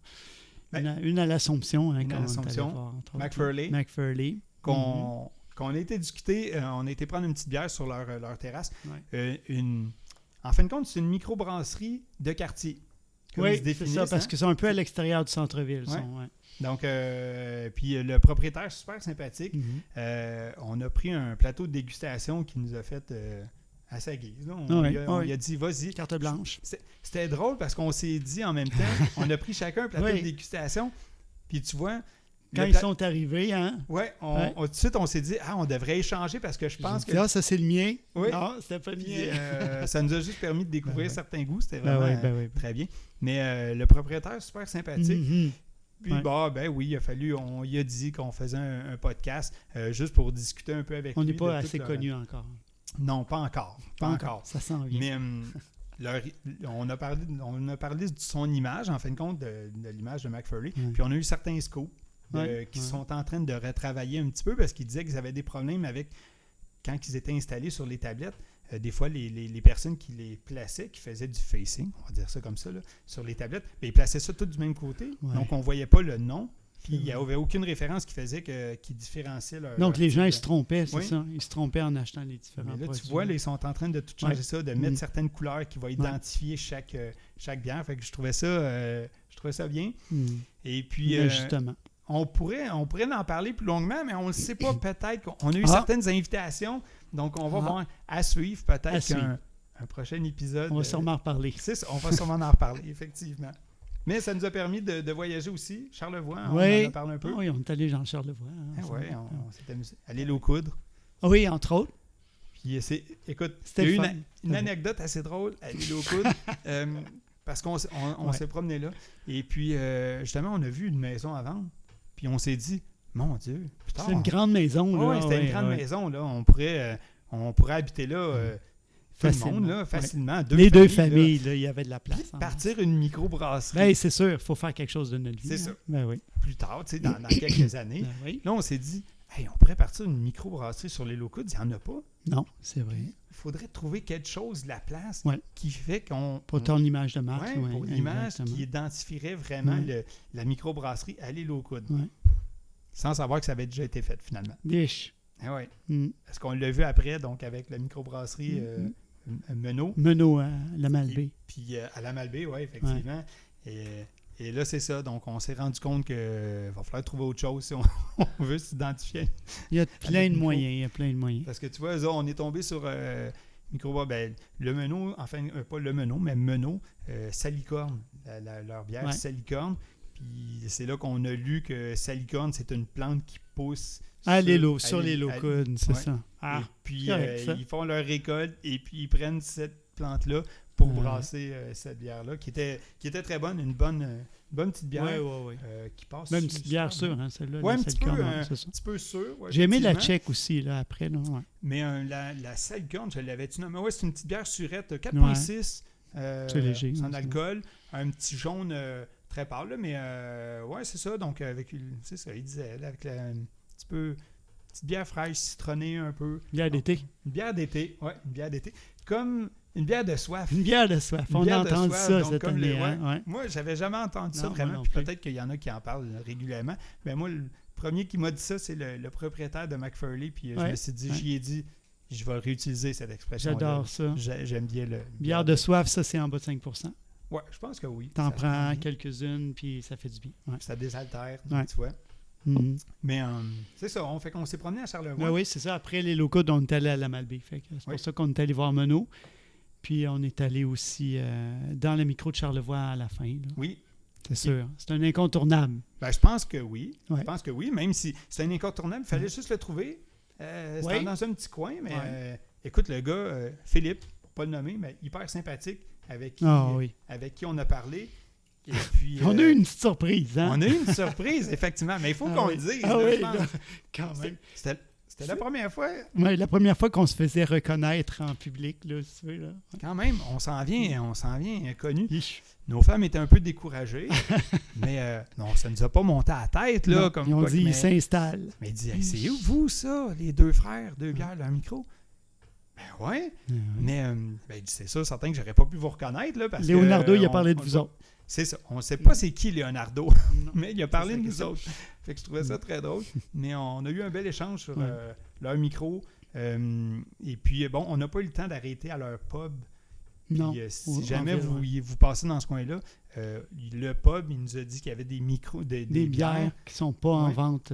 Une à l'Assomption. Hein, une à l'Assomption. McFarley. Qu'on a été discuter, on a été prendre une petite bière sur leur terrasse. Ouais. En fin de compte, c'est une microbrasserie de quartier. Oui, c'est ça, parce que c'est un peu à l'extérieur du centre-ville. Ouais. Donc, puis le propriétaire, super sympathique. On a pris un plateau de dégustation qui nous a fait à sa guise. On lui a dit, vas-y. Carte blanche. C'était drôle parce qu'on s'est dit en même temps, on a pris chacun un plateau de dégustation. Puis tu vois... Quand ils sont arrivés, hein? Oui, tout de suite, on s'est dit, on devrait échanger parce que je pense que... Là, ça, c'est le mien. Oui. Non, c'était pas le mien. Ça nous a juste permis de découvrir certains goûts. C'était vraiment très bien. Mais le propriétaire, super sympathique. Puis, oui, il a fallu... On lui a dit qu'on faisait un podcast juste pour discuter un peu avec lui. On n'est pas assez connus encore. Non, pas encore. Pas encore. Ça s'en vient. Mais... on a parlé de son image, en fin de compte, de l'image de McFarley. Puis on a eu certains scoops. Qui sont en train de retravailler un petit peu parce qu'ils disaient qu'ils avaient des problèmes avec quand ils étaient installés sur les tablettes. Des fois, les personnes qui les plaçaient, qui faisaient du facing, on va dire ça comme ça, là, sur les tablettes, ils plaçaient ça tout du même côté. Donc, on ne voyait pas le nom. Puis, il n'y avait aucune référence qui faisait qui différenciait leur... Donc, les gens, ils se trompaient, c'est ça? Ils se trompaient en achetant les différents produits. Tu vois, ils sont en train de tout changer ça, de mettre certaines couleurs qui vont identifier chaque bière. Fait que je trouvais ça bien. Et puis... justement. On pourrait en parler plus longuement, mais on ne le sait pas. Peut-être qu'on a eu certaines invitations. Donc, on va voir à suivre peut-être qu'un prochain épisode. On va sûrement en reparler. C'est ça, on va sûrement en reparler, effectivement. Mais ça nous a permis de voyager aussi. Charlevoix, on en a parlé un peu. Oui, on est allé dans Charlevoix. Oui, on s'est amusé. Aller l'eau coudre. Oui, entre autres. Puis, écoute, il y a eu une anecdote assez drôle à l'île aux coudres. Parce qu'on s'est promené là. Et puis, justement, on a vu une maison à vendre. Puis on s'est dit, mon Dieu, putain. C'est une grande maison. Oui, c'était une grande maison. Là. On pourrait habiter là, tout le monde, là, facilement. Les deux familles, là, il y avait de la place. Partir une microbrasserie. Bien, c'est sûr, il faut faire quelque chose de notre vie. C'est ça. Ben oui. Plus tard, tu sais, dans quelques années. Oui. Là, on s'est dit, hey, on pourrait partir une microbrasserie sur les locaux. Il n'y en a pas. Non, c'est vrai. Il faudrait trouver quelque chose de la place qui fait qu'on... Pour ton image de marque. Oui, pour l'image qui identifierait vraiment la microbrasserie à l'île aux coudes. Sans savoir que ça avait déjà été fait, finalement. Biche. Ah oui. Parce qu'on l'a vu après, donc, avec la microbrasserie Menot. Menot à la Malbaie. Puis à la Malbaie, oui, effectivement. Et là, c'est ça. Donc, on s'est rendu compte qu'il va falloir trouver autre chose si on veut s'identifier. Il y a plein de moyens. Parce que tu vois, on est tombé sur le Menot, enfin, pas le Menot, mais Menot, Salicorne, leur bière Salicorne. Puis c'est là qu'on a lu que Salicorne, c'est une plante qui pousse sur les locunes, c'est ça. Et puis, ils font leur récolte et puis ils prennent cette plante-là pour brasser cette bière-là, qui était très bonne, une bonne petite bière qui passe. Même une petite bière sûre, hein, celle-là. Oui, un petit peu sûre. Ouais, j'ai aimé la tchèque aussi, là, après. Là, Mais la Salicorne, je l'avais-tu nommé? Oui, c'est une petite bière surette, 4,6 c'est léger. Sans alcool, un petit jaune très pâle, là, mais c'est ça. Donc, avec, c'est ça, il disait, là, avec un petit petite bière fraîche, citronnée un peu. Bière d'été. Une bière d'été, oui, une bière d'été. Comme une bière de soif. Une bière de soif. Une On bière a de entendu soif, ça donc cette comme année. les- Hein? Ouais. Moi, j'avais jamais entendu ça Non, moi vraiment, non puis plus. peut-être qu'il y en a qui en parlent régulièrement. Mais moi, le premier qui m'a dit ça, c'est le propriétaire de McFarley, puis je Ouais, me suis dit, ouais. j'y ai dit, je vais réutiliser cette expression. J'adore ça. J'aime bien le... Bière de soif, ça, c'est en bas de 5 Ouais, je pense que oui. T'en Ça prends prend bien. quelques-unes, puis ça fait du bien. Ouais. Ça désaltère, Ouais. tu vois. Mhm. Mais c'est ça, on s'est promené à Charlevoix. Ben oui, c'est ça. Après les locaux, on est allé à la Malbaie. Fait que c'est pour Oui. ça qu'on est allé voir Monod. Puis on est allé aussi dans le micro de Charlevoix à la fin. Là. Oui. C'est sûr. C'est un incontournable. Ben, je pense que oui. Ouais. Je pense que oui, même si c'est un incontournable, il fallait juste le trouver. C'était Ouais. dans un petit coin, mais Ouais. écoute, le gars, Philippe, pour pas le nommer, mais hyper sympathique, avec qui, Ah oui. avec qui on a parlé. Et puis, On a eu une petite surprise, hein? on a eu une surprise, effectivement, mais il faut Ah qu'on oui. le dise. Ah là, oui, je pense. là, quand même. C'était la première fois. Ouais, la première fois qu'on se faisait reconnaître en public, là, si tu veux, là. Quand même, on s'en vient connu. Ish. Nos femmes étaient un peu découragées, mais non, ça nous a pas monté à la tête, là. Non, Comme ils ont quoi que- dit, mais- ils s'installent. Mais il dit, hey, c'est où, vous, ça, les deux frères, deux bières, leur micro? Ben ouais, mais ben, il dit, c'est ça, certain que j'aurais pas pu vous reconnaître, là, parce Leonardo, que, il a parlé de vous autres. C'est ça, on sait pas c'est qui Leonardo, Non. mais il a parlé C'est de ça nous que autres. Fait que je trouvais ça très drôle, mais on a eu un bel échange sur Ouais. leur micro, et puis bon, on n'a pas eu le temps d'arrêter à leur pub. Non. Puis, si En jamais ville, vous, ouais. vous passez dans ce coin-là, le pub, il nous a dit qu'il y avait des micros, des Des bières qui sont pas en Ouais. vente.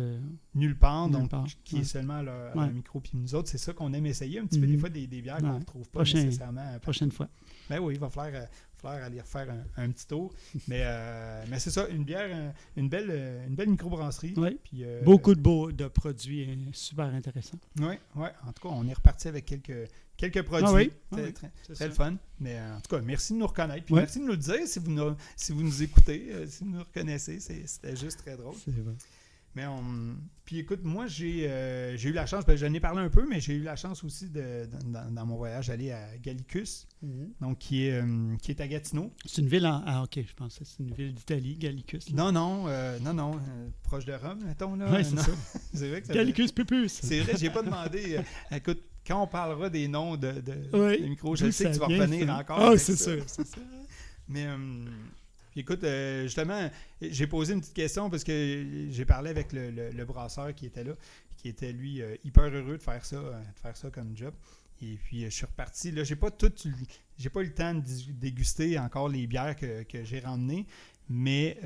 nulle part, Nulle donc part, qui ouais. est seulement à leur Ouais. micro. Puis nous autres, c'est ça qu'on aime essayer un petit peu Mhm. des fois, des bières qu'on Ouais. ne retrouve pas Prochain- nécessairement. Prochaine fois. Ben oui, il va falloir aller refaire un petit tour. mais c'est ça, une bière, une belle microbrasserie. Oui. Puis, Beaucoup de produits super intéressants. Oui, ouais, en tout cas, on est reparti avec quelques produits. Ah oui, Très, ah oui, très, c'est très ça. le fun. Mais en tout cas, merci de nous reconnaître. Puis Ouais. merci de nous le dire si vous nous écoutez, si vous nous reconnaissez. C'était juste très drôle. C'est vrai. Mais puis écoute, moi, j'ai eu la chance, j'en ai parlé un peu, mais j'ai eu la chance aussi, dans mon voyage, d'aller à Gallicus, donc qui est à Gatineau. C'est une ville ok, je pensais que c'est une ville d'Italie, Gallicus. là. Non, proche de Rome, mettons. Là. Ouais, c'est Non. ça. C'est vrai que ça Gallicus Pupus. C'est vrai, j'ai pas demandé. Écoute, quand on parlera des noms de Oui. micros, je D'où sais que ça tu vas vient, revenir ça? encore. Ah, avec c'est ça. sûr, c'est ça. Mais puis écoute, justement, j'ai posé une petite question parce que j'ai parlé avec le brasseur qui était là, qui était lui hyper heureux de faire ça comme job. Et puis je suis reparti. Là, j'ai pas eu le temps de déguster encore les bières que j'ai ramenées, mais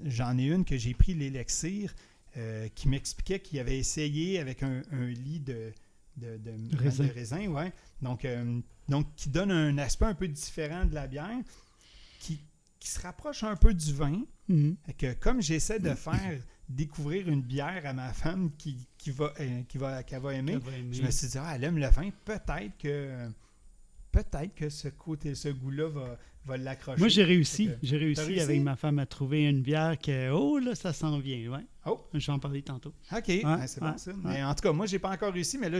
j'en ai une que j'ai pris l'élixir qui m'expliquait qu'il avait essayé avec un lit de raisin, ouais. Donc, qui donne un aspect un peu différent de la bière, qui se rapproche un peu du vin. Mhm. Et que comme j'essaie de faire découvrir une bière à ma femme qu'elle va aimer, Elle va aimer. je me suis dit, elle aime le vin, peut-être que ce goût-là va l'accrocher. Moi, j'ai réussi. Fait que- J'ai réussi T'as réussi? avec ma femme à trouver une bière que, là, ça s'en vient. Ouais. Oh! Je vais en parler tantôt. OK, c'est bon ouais, ça. ouais. Mais en tout cas, moi, j'ai pas encore réussi, mais là,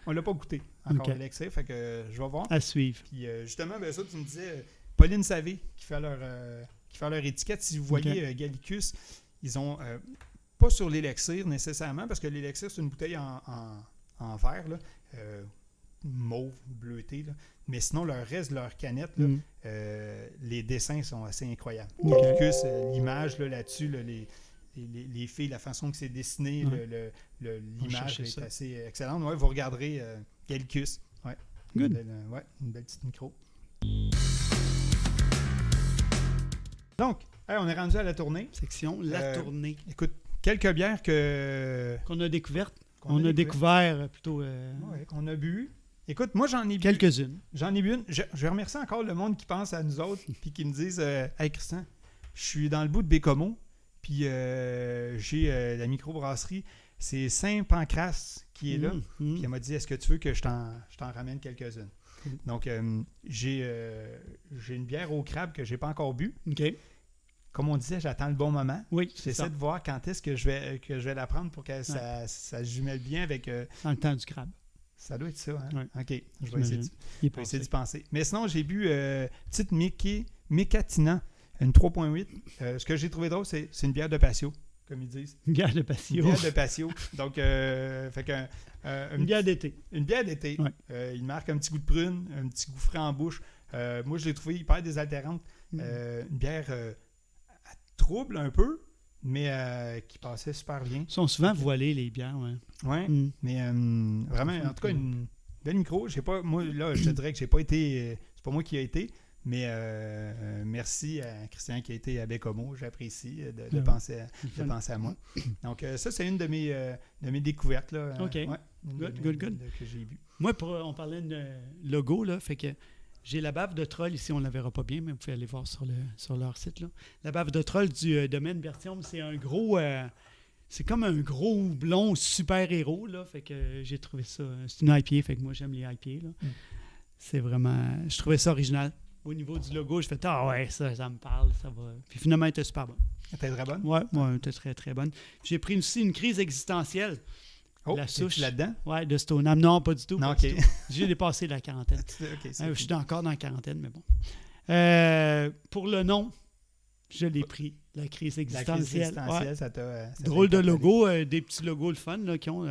on l'a pas goûté encore, OK. l'élixir, fait que je vais voir. À suivre. Puis justement, ben ça, tu me disais, Pauline Savé qui fait leur étiquette. Si vous voyez Gallicus, ils ont pas sur l'élixir nécessairement, parce que l'élixir, c'est une bouteille en verre, là, mauve, bleuté. Là. Mais sinon, le reste de leur canette, là, Mhm. les dessins sont assez incroyables. OK. Gallicus, l'image là-dessus, là, les filles, la façon que c'est dessiné, Ouais. l'image chercher est ça. assez excellente. Ouais, vous regarderez Gallicus. Ouais. Good. Une belle petite micro. Donc, hey, on est rendu à la tournée. Section La Tournée. Écoute, quelques bières Qu'on a découvertes. qu'on On a découvert plutôt Ouais, qu'on a bu. Écoute, moi, j'en ai bu. quelques-unes. J'en ai bu une. Je remercie encore le monde qui pense à nous autres puis qui me disent Hey Christian, je suis dans le bout de Bécomo, puis j'ai la microbrasserie. C'est Saint-Pancras qui est là. Mhm. Puis elle m'a dit Est-ce que tu veux que je t'en ramène quelques-unes? Cool. Donc, j'ai une bière au crabe que je n'ai pas encore bu. OK. Comme on disait, j'attends le bon moment. Oui, c'est ça. J'essaie de voir quand est-ce que je vais la prendre pour que ça se jumelle bien avec. Dans le temps du crabe. Ça doit être ça, hein? Ouais. OK, je vais J'imagine. essayer Il est je vais essayer passé. d'y penser. Mais sinon, j'ai bu petite Mécatina, une 3.8. Ce que j'ai trouvé drôle, c'est une bière de patio. comme ils disent. Une bière de Une patio. bière de patio. Donc, fait qu'un... Une bière d'été. Une bière d'été. Ouais. Il marque un petit goût de prune, un petit goût frais en bouche. Moi, je l'ai trouvé hyper désaltérante. Une bière trouble un peu, mais qui passait super bien. Ils sont souvent voilés, les bières, ouais. Ouais, mais vraiment, en tout cas, une belle micro. J'ai pas, moi, là, je te dirais que j'ai pas été... c'est pas moi qui a été, mais merci à Christian qui a été à Bécomo. J'apprécie de penser à moi. Donc, ça, c'est une de mes découvertes. Là, OK. Ouais, Good. que j'ai vu. Moi, on parlait de logo, là, fait que j'ai la bave de troll ici, on ne la verra pas bien, mais vous pouvez aller voir sur leur site. Là. La bave de troll du domaine Berthiaume, c'est un gros... c'est comme un gros blond super-héros, là, fait que j'ai trouvé ça... C'est une IPA, fait que moi, j'aime les IPA, là. C'est vraiment... Je trouvais ça original. Au niveau du logo, je fais « Ah ouais, ça me parle, ça va... » Puis finalement, elle était super bonne. Elle était très bonne? Ouais, elle était très, très bonne. J'ai pris aussi une crise existentielle. Oh, la souche là-dedans? Ouais, de Stoneham. Non, pas du tout. Non, pas OK. du tout. J'ai dépassé la quarantaine. OK, Je suis encore dans la quarantaine, mais bon. Pour le nom, je l'ai pris. La crise existentielle. Ouais. Ça Drôle de logo, des petits logos le fun là, qui ont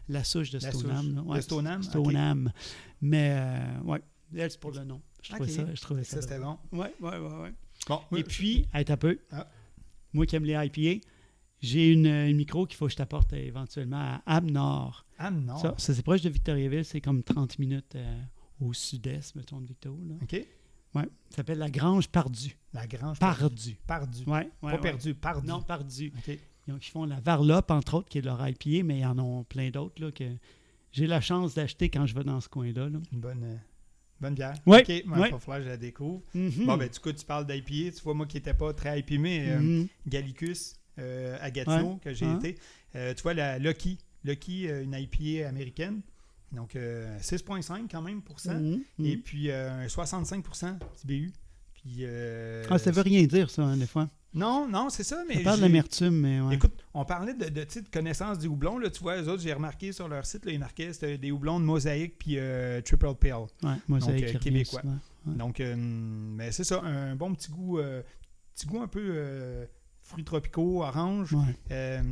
la souche de Stoneham. De Stoneham? Stoneham. Okay. Mais, ouais, elle, c'est pour le nom. Je trouvais ça. Ça, c'était bon. Ouais. Bon, et puis, un peu, Ah. moi qui aime les IPA, j'ai une micro qu'il faut que je t'apporte éventuellement à Âme-Nord. Âme-Nord? Ça, c'est proche de Victoriaville, c'est comme 30 minutes au sud-est, mettons, de Victo. Là. OK. Ouais, ça s'appelle la Grange Pardue. La Grange Pardue. Pardue. Ouais, Pas perdu, Pardue. Non, Pardue. OK. Ils font la Varlope, entre autres, qui est leur IPA, mais ils en ont plein d'autres là, que j'ai la chance d'acheter quand je vais dans ce coin-là. Là. Une bonne bière. Oui. OK, il va falloir que je la découvre. Mm-hmm. Bon, ben du coup, tu parles d'IPA. Tu vois, moi qui n'étais pas très IPA, mais Gallicus à Gatineau, que j'ai été. Tu vois, la Lucky, une IPA américaine. Donc, 6,5 quand même %. Et puis, un 65% CBU. Puis, ça veut rien dire, ça, hein, des fois. Non, c'est ça. Mais on parle d'amertume, mais ouais. Écoute, on parlait de connaissance du houblon. Là, tu vois, eux autres, j'ai remarqué sur leur site, là, ils marquaient c'était des houblons de Mosaïque puis Triple Pale. Ouais, Mosaïque donc, québécois. Ouais. Donc, mais c'est ça, un bon petit goût un peu fruits tropicaux, orange. Ouais.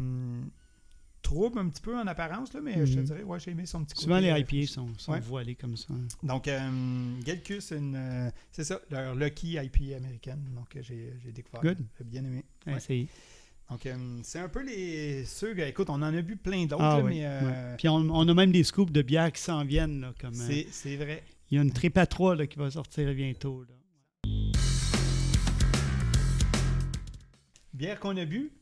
Trouble un petit peu en apparence, là, mais je te dirais, j'ai aimé son petit côté. Souvent, les IPA sont voilés comme ça. Donc, Gallicus, c'est ça, leur Lucky IPA américaine. Donc, j'ai découvert. Good. J'ai bien aimé. Ouais. Donc, c'est un peu ceux... Écoute, on en a bu plein d'autres, mais... Puis, on a même des scoops de bières qui s'en viennent. Là, comme, c'est vrai. Il y a une Trépa 3 là, qui va sortir bientôt. Là. Bière qu'on a bu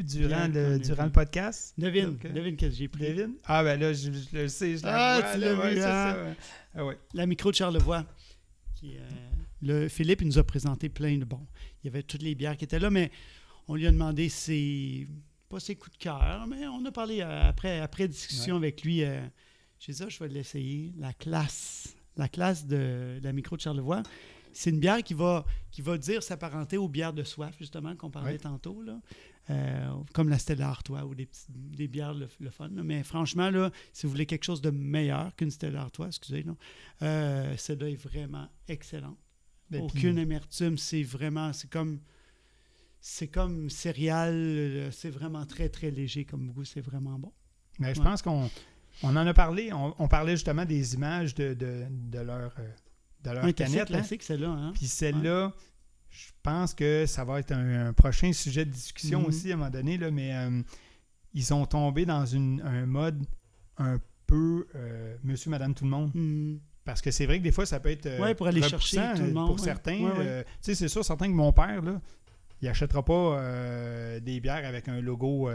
durant le podcast. Devine qu'est-ce que j'ai pris. Devine? Ah, ben là, je le sais. Je la vois, tu l'as vu, c'est hein? ça. Ah, ouais. La micro de Charlevoix. Philippe, il nous a présenté plein de... Bon, il y avait toutes les bières qui étaient là, mais on lui a demandé pas ses coups de cœur, mais on a parlé après discussion avec lui. J'ai dit, je vais l'essayer. La classe de la micro de Charlevoix. C'est une bière qui va dire s'apparenter aux bières de soif, justement, qu'on parlait tantôt, là. Comme la Stella Artois ou des bières le fun. Là. Mais franchement, là, si vous voulez quelque chose de meilleur qu'une Stella Artois, excusez, celle-là est vraiment excellente. Aucune amertume, c'est comme céréales, c'est vraiment très, très léger comme goût, c'est vraiment bon. Mais je pense qu'on en a parlé, on parlait justement des images de leur canette. C'est classique, celle-là. Hein? Puis celle-là, je pense que ça va être un prochain sujet de discussion aussi à un moment donné, là, mais ils sont tombés dans un mode un peu monsieur, madame, tout le monde. Parce que c'est vrai que des fois, ça peut être pour aller chercher tout le monde. Pour certains. Tu sais, c'est sûr, certain que mon père, là, il n'achètera pas des bières avec un logo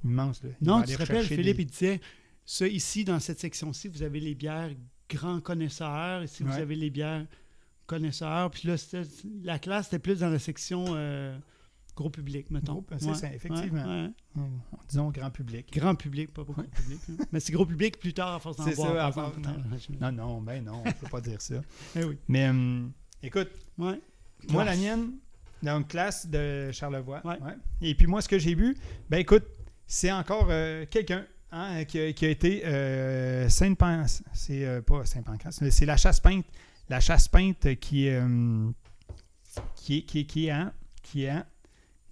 immense. Là. Non, tu te rappelles, Philippe, il disait, ça ici, dans cette section-ci, vous avez les bières grands connaisseurs. Ici, vous avez les bières connaisseurs. Puis là, la classe, c'était plus dans la section gros public, mettons. C'est ça, effectivement. Disons grand public. Grand public, pas beaucoup de public. Hein. Mais c'est gros public plus tard, à force d'en boire. C'est ça. Non, on ne peut pas dire ça. Oui. Mais écoute, moi, la mienne, dans une classe de Charlevoix. Et puis moi, ce que j'ai bu, ben écoute, c'est encore quelqu'un qui a été Sainte-Pancrasse. C'est pas Sainte-Pancrasse, c'est la Chasse-Peinte. La Chasse-Peinte qui est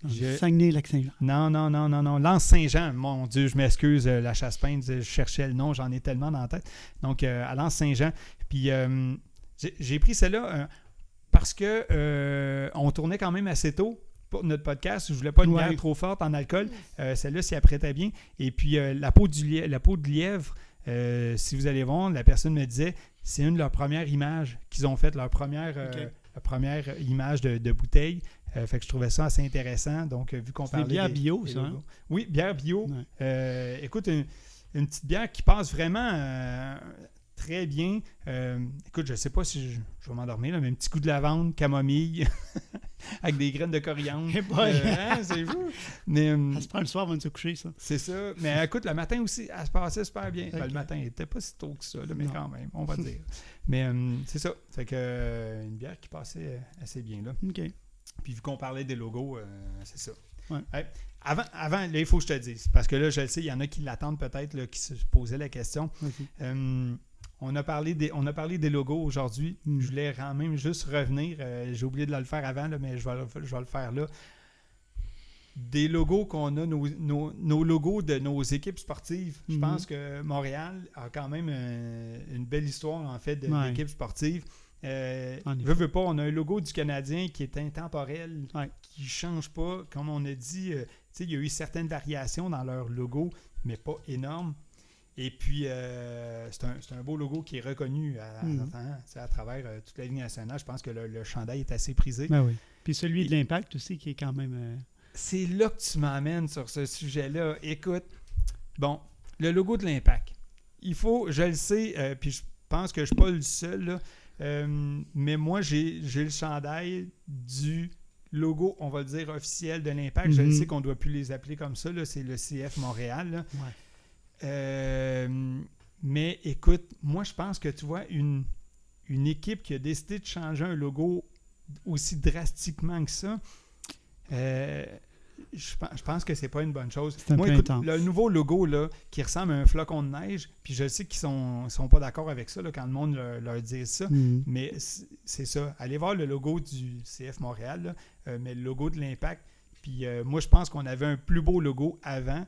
Saguenay-Lac-Saint-Jean. Non. Lens-Saint-Jean. Mon Dieu, je m'excuse, la chasse-peinte, je cherchais le nom, j'en ai tellement dans la tête. Donc, à Lens-Saint-Jean. Puis, j'ai pris celle-là parce que on tournait quand même assez tôt pour notre podcast. Je voulais pas une bière trop forte en alcool. Celle-là s'y apprêtait bien. Et puis, la peau de lièvre, si vous allez voir, la personne me disait, c'est une de leurs premières images qu'ils ont faites, leur première image de bouteille. Fait que je trouvais ça assez intéressant. Donc, vu qu'on parlait des bières bio, ça, hein? Oui, bière bio. Ouais. Écoute, une petite bière qui passe vraiment très bien. Écoute, je ne sais pas si je vais m'endormir, là, mais un petit coup de lavande, camomille, avec des graines de coriandre. C'est fou. Mais, ça se prend le soir avant de se coucher, ça. C'est ça. Mais écoute, le matin aussi, elle se passait super bien. Okay. Le matin, il n'était pas si tôt que ça, là, mais quand même, on va dire. Mais c'est ça. Fait que une bière qui passait assez bien, là. OK. Puis vu qu'on parlait des logos, c'est ça. Ouais. Avant, là, il faut que je te dise, parce que là, je le sais, il y en a qui l'attendent peut-être, là, qui se posaient la question. On a parlé des logos aujourd'hui. Je voulais quand même juste revenir. J'ai oublié de le faire avant, là, mais je vais le faire là. Des logos qu'on a, nos logos de nos équipes sportives. Je pense que Montréal a quand même une belle histoire, en fait, d'équipes sportives. Veut pas, on a un logo du Canadien qui est intemporel, qui ne change pas. Comme on a dit, il y a eu certaines variations dans leur logo, mais pas énormes. Et puis, c'est un beau logo qui est reconnu à travers toute la Ligue nationale. Je pense que le chandail est assez prisé. Ben oui. Puis celui de l'Impact aussi, qui est quand même... C'est là que tu m'amènes sur ce sujet-là. Écoute, bon, le logo de l'Impact. Il faut, je le sais, puis je pense que je ne suis pas le seul, là, mais moi, j'ai le chandail du logo, on va le dire, officiel de l'Impact. Je le sais qu'on ne doit plus les appeler comme ça. Là, c'est le CF Montréal. Là. Mais écoute, moi, je pense que tu vois, une équipe qui a décidé de changer un logo aussi drastiquement que ça, je pense que c'est pas une bonne chose. Moi, écoute, le nouveau logo là, qui ressemble à un flocon de neige, puis je sais qu'ils sont pas d'accord avec ça là, quand le monde leur dit ça, mais c'est ça. Allez voir le logo du CF Montréal, là, mais le logo de l'Impact. Puis moi, je pense qu'on avait un plus beau logo avant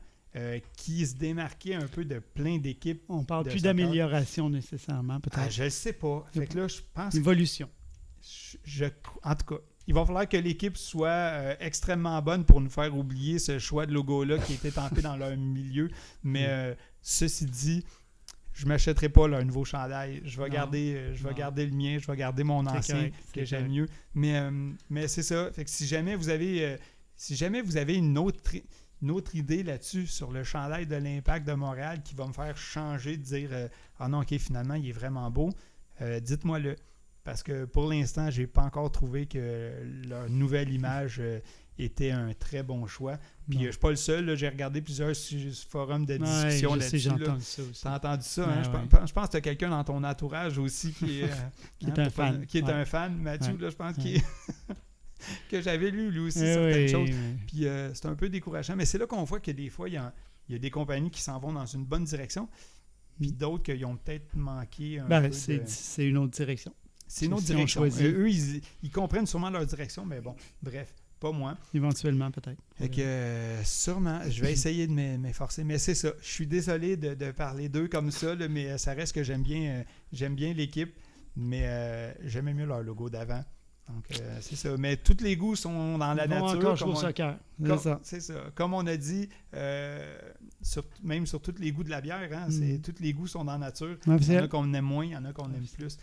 qui se démarquait un peu de plein d'équipes. On parle plus d'amélioration nécessairement, peut-être. Je ne sais pas. Fait que là, je pense... Évolution. En tout cas, il va falloir que l'équipe soit extrêmement bonne pour nous faire oublier ce choix de logo-là qui était tenté dans leur milieu. Mais ceci dit, je ne m'achèterai pas leur nouveau chandail. Je vais garder le mien, je vais garder mon ancien que j'aime mieux. Mais c'est ça. Fait que si jamais vous avez une autre idée là-dessus sur le chandail de l'Impact de Montréal qui va me faire changer, de dire « Ah non, OK, finalement, il est vraiment beau. » Dites-moi-le. Parce que pour l'instant, je n'ai pas encore trouvé que leur nouvelle image était un très bon choix. Puis je ne suis pas le seul. Là, j'ai regardé plusieurs forums de discussion là-dessus. J'ai entendu ça aussi. Tu as entendu ça? Ouais, hein? Je pense que tu as quelqu'un dans ton entourage aussi qui est, un fan. Mathieu, là, je pense que j'avais lu lui aussi certaines choses. Puis c'est un peu décourageant. Mais c'est là qu'on voit que des fois, il y a des compagnies qui s'en vont dans une bonne direction. Puis d'autres qui ont peut-être manqué un peu. C'est une autre direction. C'est une autre direction. Eux, ils comprennent sûrement leur direction, mais bon, bref, pas moi. Éventuellement, peut-être. Fait que sûrement, je vais essayer de m'efforcer. Mais c'est ça. Je suis désolé de parler d'eux comme ça, là, mais ça reste que j'aime bien l'équipe, mais j'aimais mieux leur logo d'avant. Donc, c'est ça. Mais tous les goûts sont dans la nature. Encore jouer au soccer. C'est ça. Comme on a dit, même sur tous les goûts de la bière, hein, tous les goûts sont dans la nature. Il y en a qu'on aime moins, il y en a qu'on aime plus.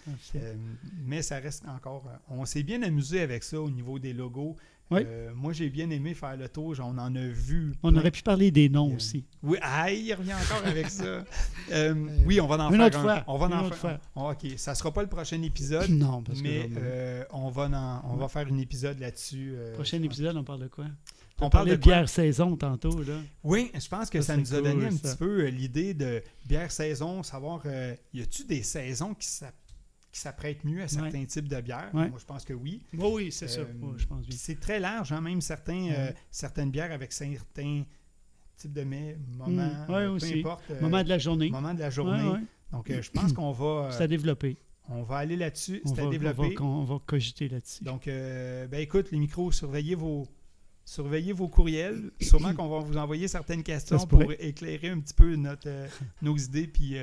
Mais ça reste encore... on s'est bien amusé avec ça au niveau des logos. Oui. Moi, j'ai bien aimé faire le tour. On en a vu. On aurait pu parler des noms aussi. Oui, il revient encore avec ça. Oui, on va en faire une autre fois. On va en faire. OK, ça ne sera pas le prochain épisode. Non, parce mais on va faire un épisode là-dessus. Prochain épisode, on parle de quoi? On parle de bière saison tantôt. Là. Oui, je pense que ça nous a donné un petit peu l'idée de bière saison, savoir, y a-t-il des saisons qui s'apprêtent mieux à certains types de bières? Moi, je pense que oui. Oui, c'est ça. Je pense bien. C'est très large, hein, même certaines bières avec certains types de mets, moments, peu importe. Moment de la journée. Moment de la journée. Ouais. Donc, je pense qu'on va... c'est à développer. On va aller là-dessus. C'est à développer. On va cogiter là-dessus. Donc, écoute, les micros, surveillez Surveillez vos courriels. Sûrement qu'on va vous envoyer certaines questions Ça se pour pourrait. éclairer un petit peu nos idées puis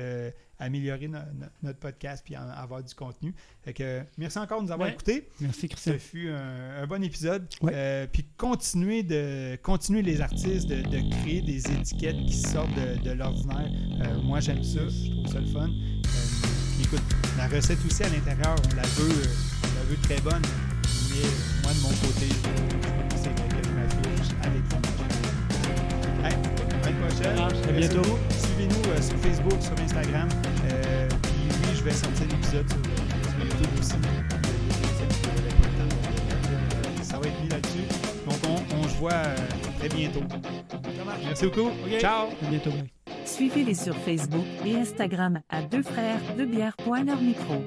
améliorer notre podcast puis avoir du contenu. Fait que, merci encore de nous avoir Ouais. écoutés. Merci, Christian. Ce fut un bon épisode. Ouais. Puis continuez les artistes de créer des étiquettes qui sortent de l'ordinaire. Moi, j'aime ça. Je trouve ça le fun. Puis écoute, la recette aussi à l'intérieur, on la veut très bonne. Mais moi, de mon côté, c'est que je m'affiche avec vous. Hey, à une prochaine. À Merci bientôt. beaucoup. Suivez-nous sur Facebook, sur Instagram. Puis oui, je vais sortir l'épisode sur YouTube aussi. Ça va être mis là-dessus. Donc, on se voit très bientôt. Merci beaucoup. OK. Ciao. À bientôt. Bye. Suivez-les sur Facebook et Instagram à 2 frères 2 bières.leur micro.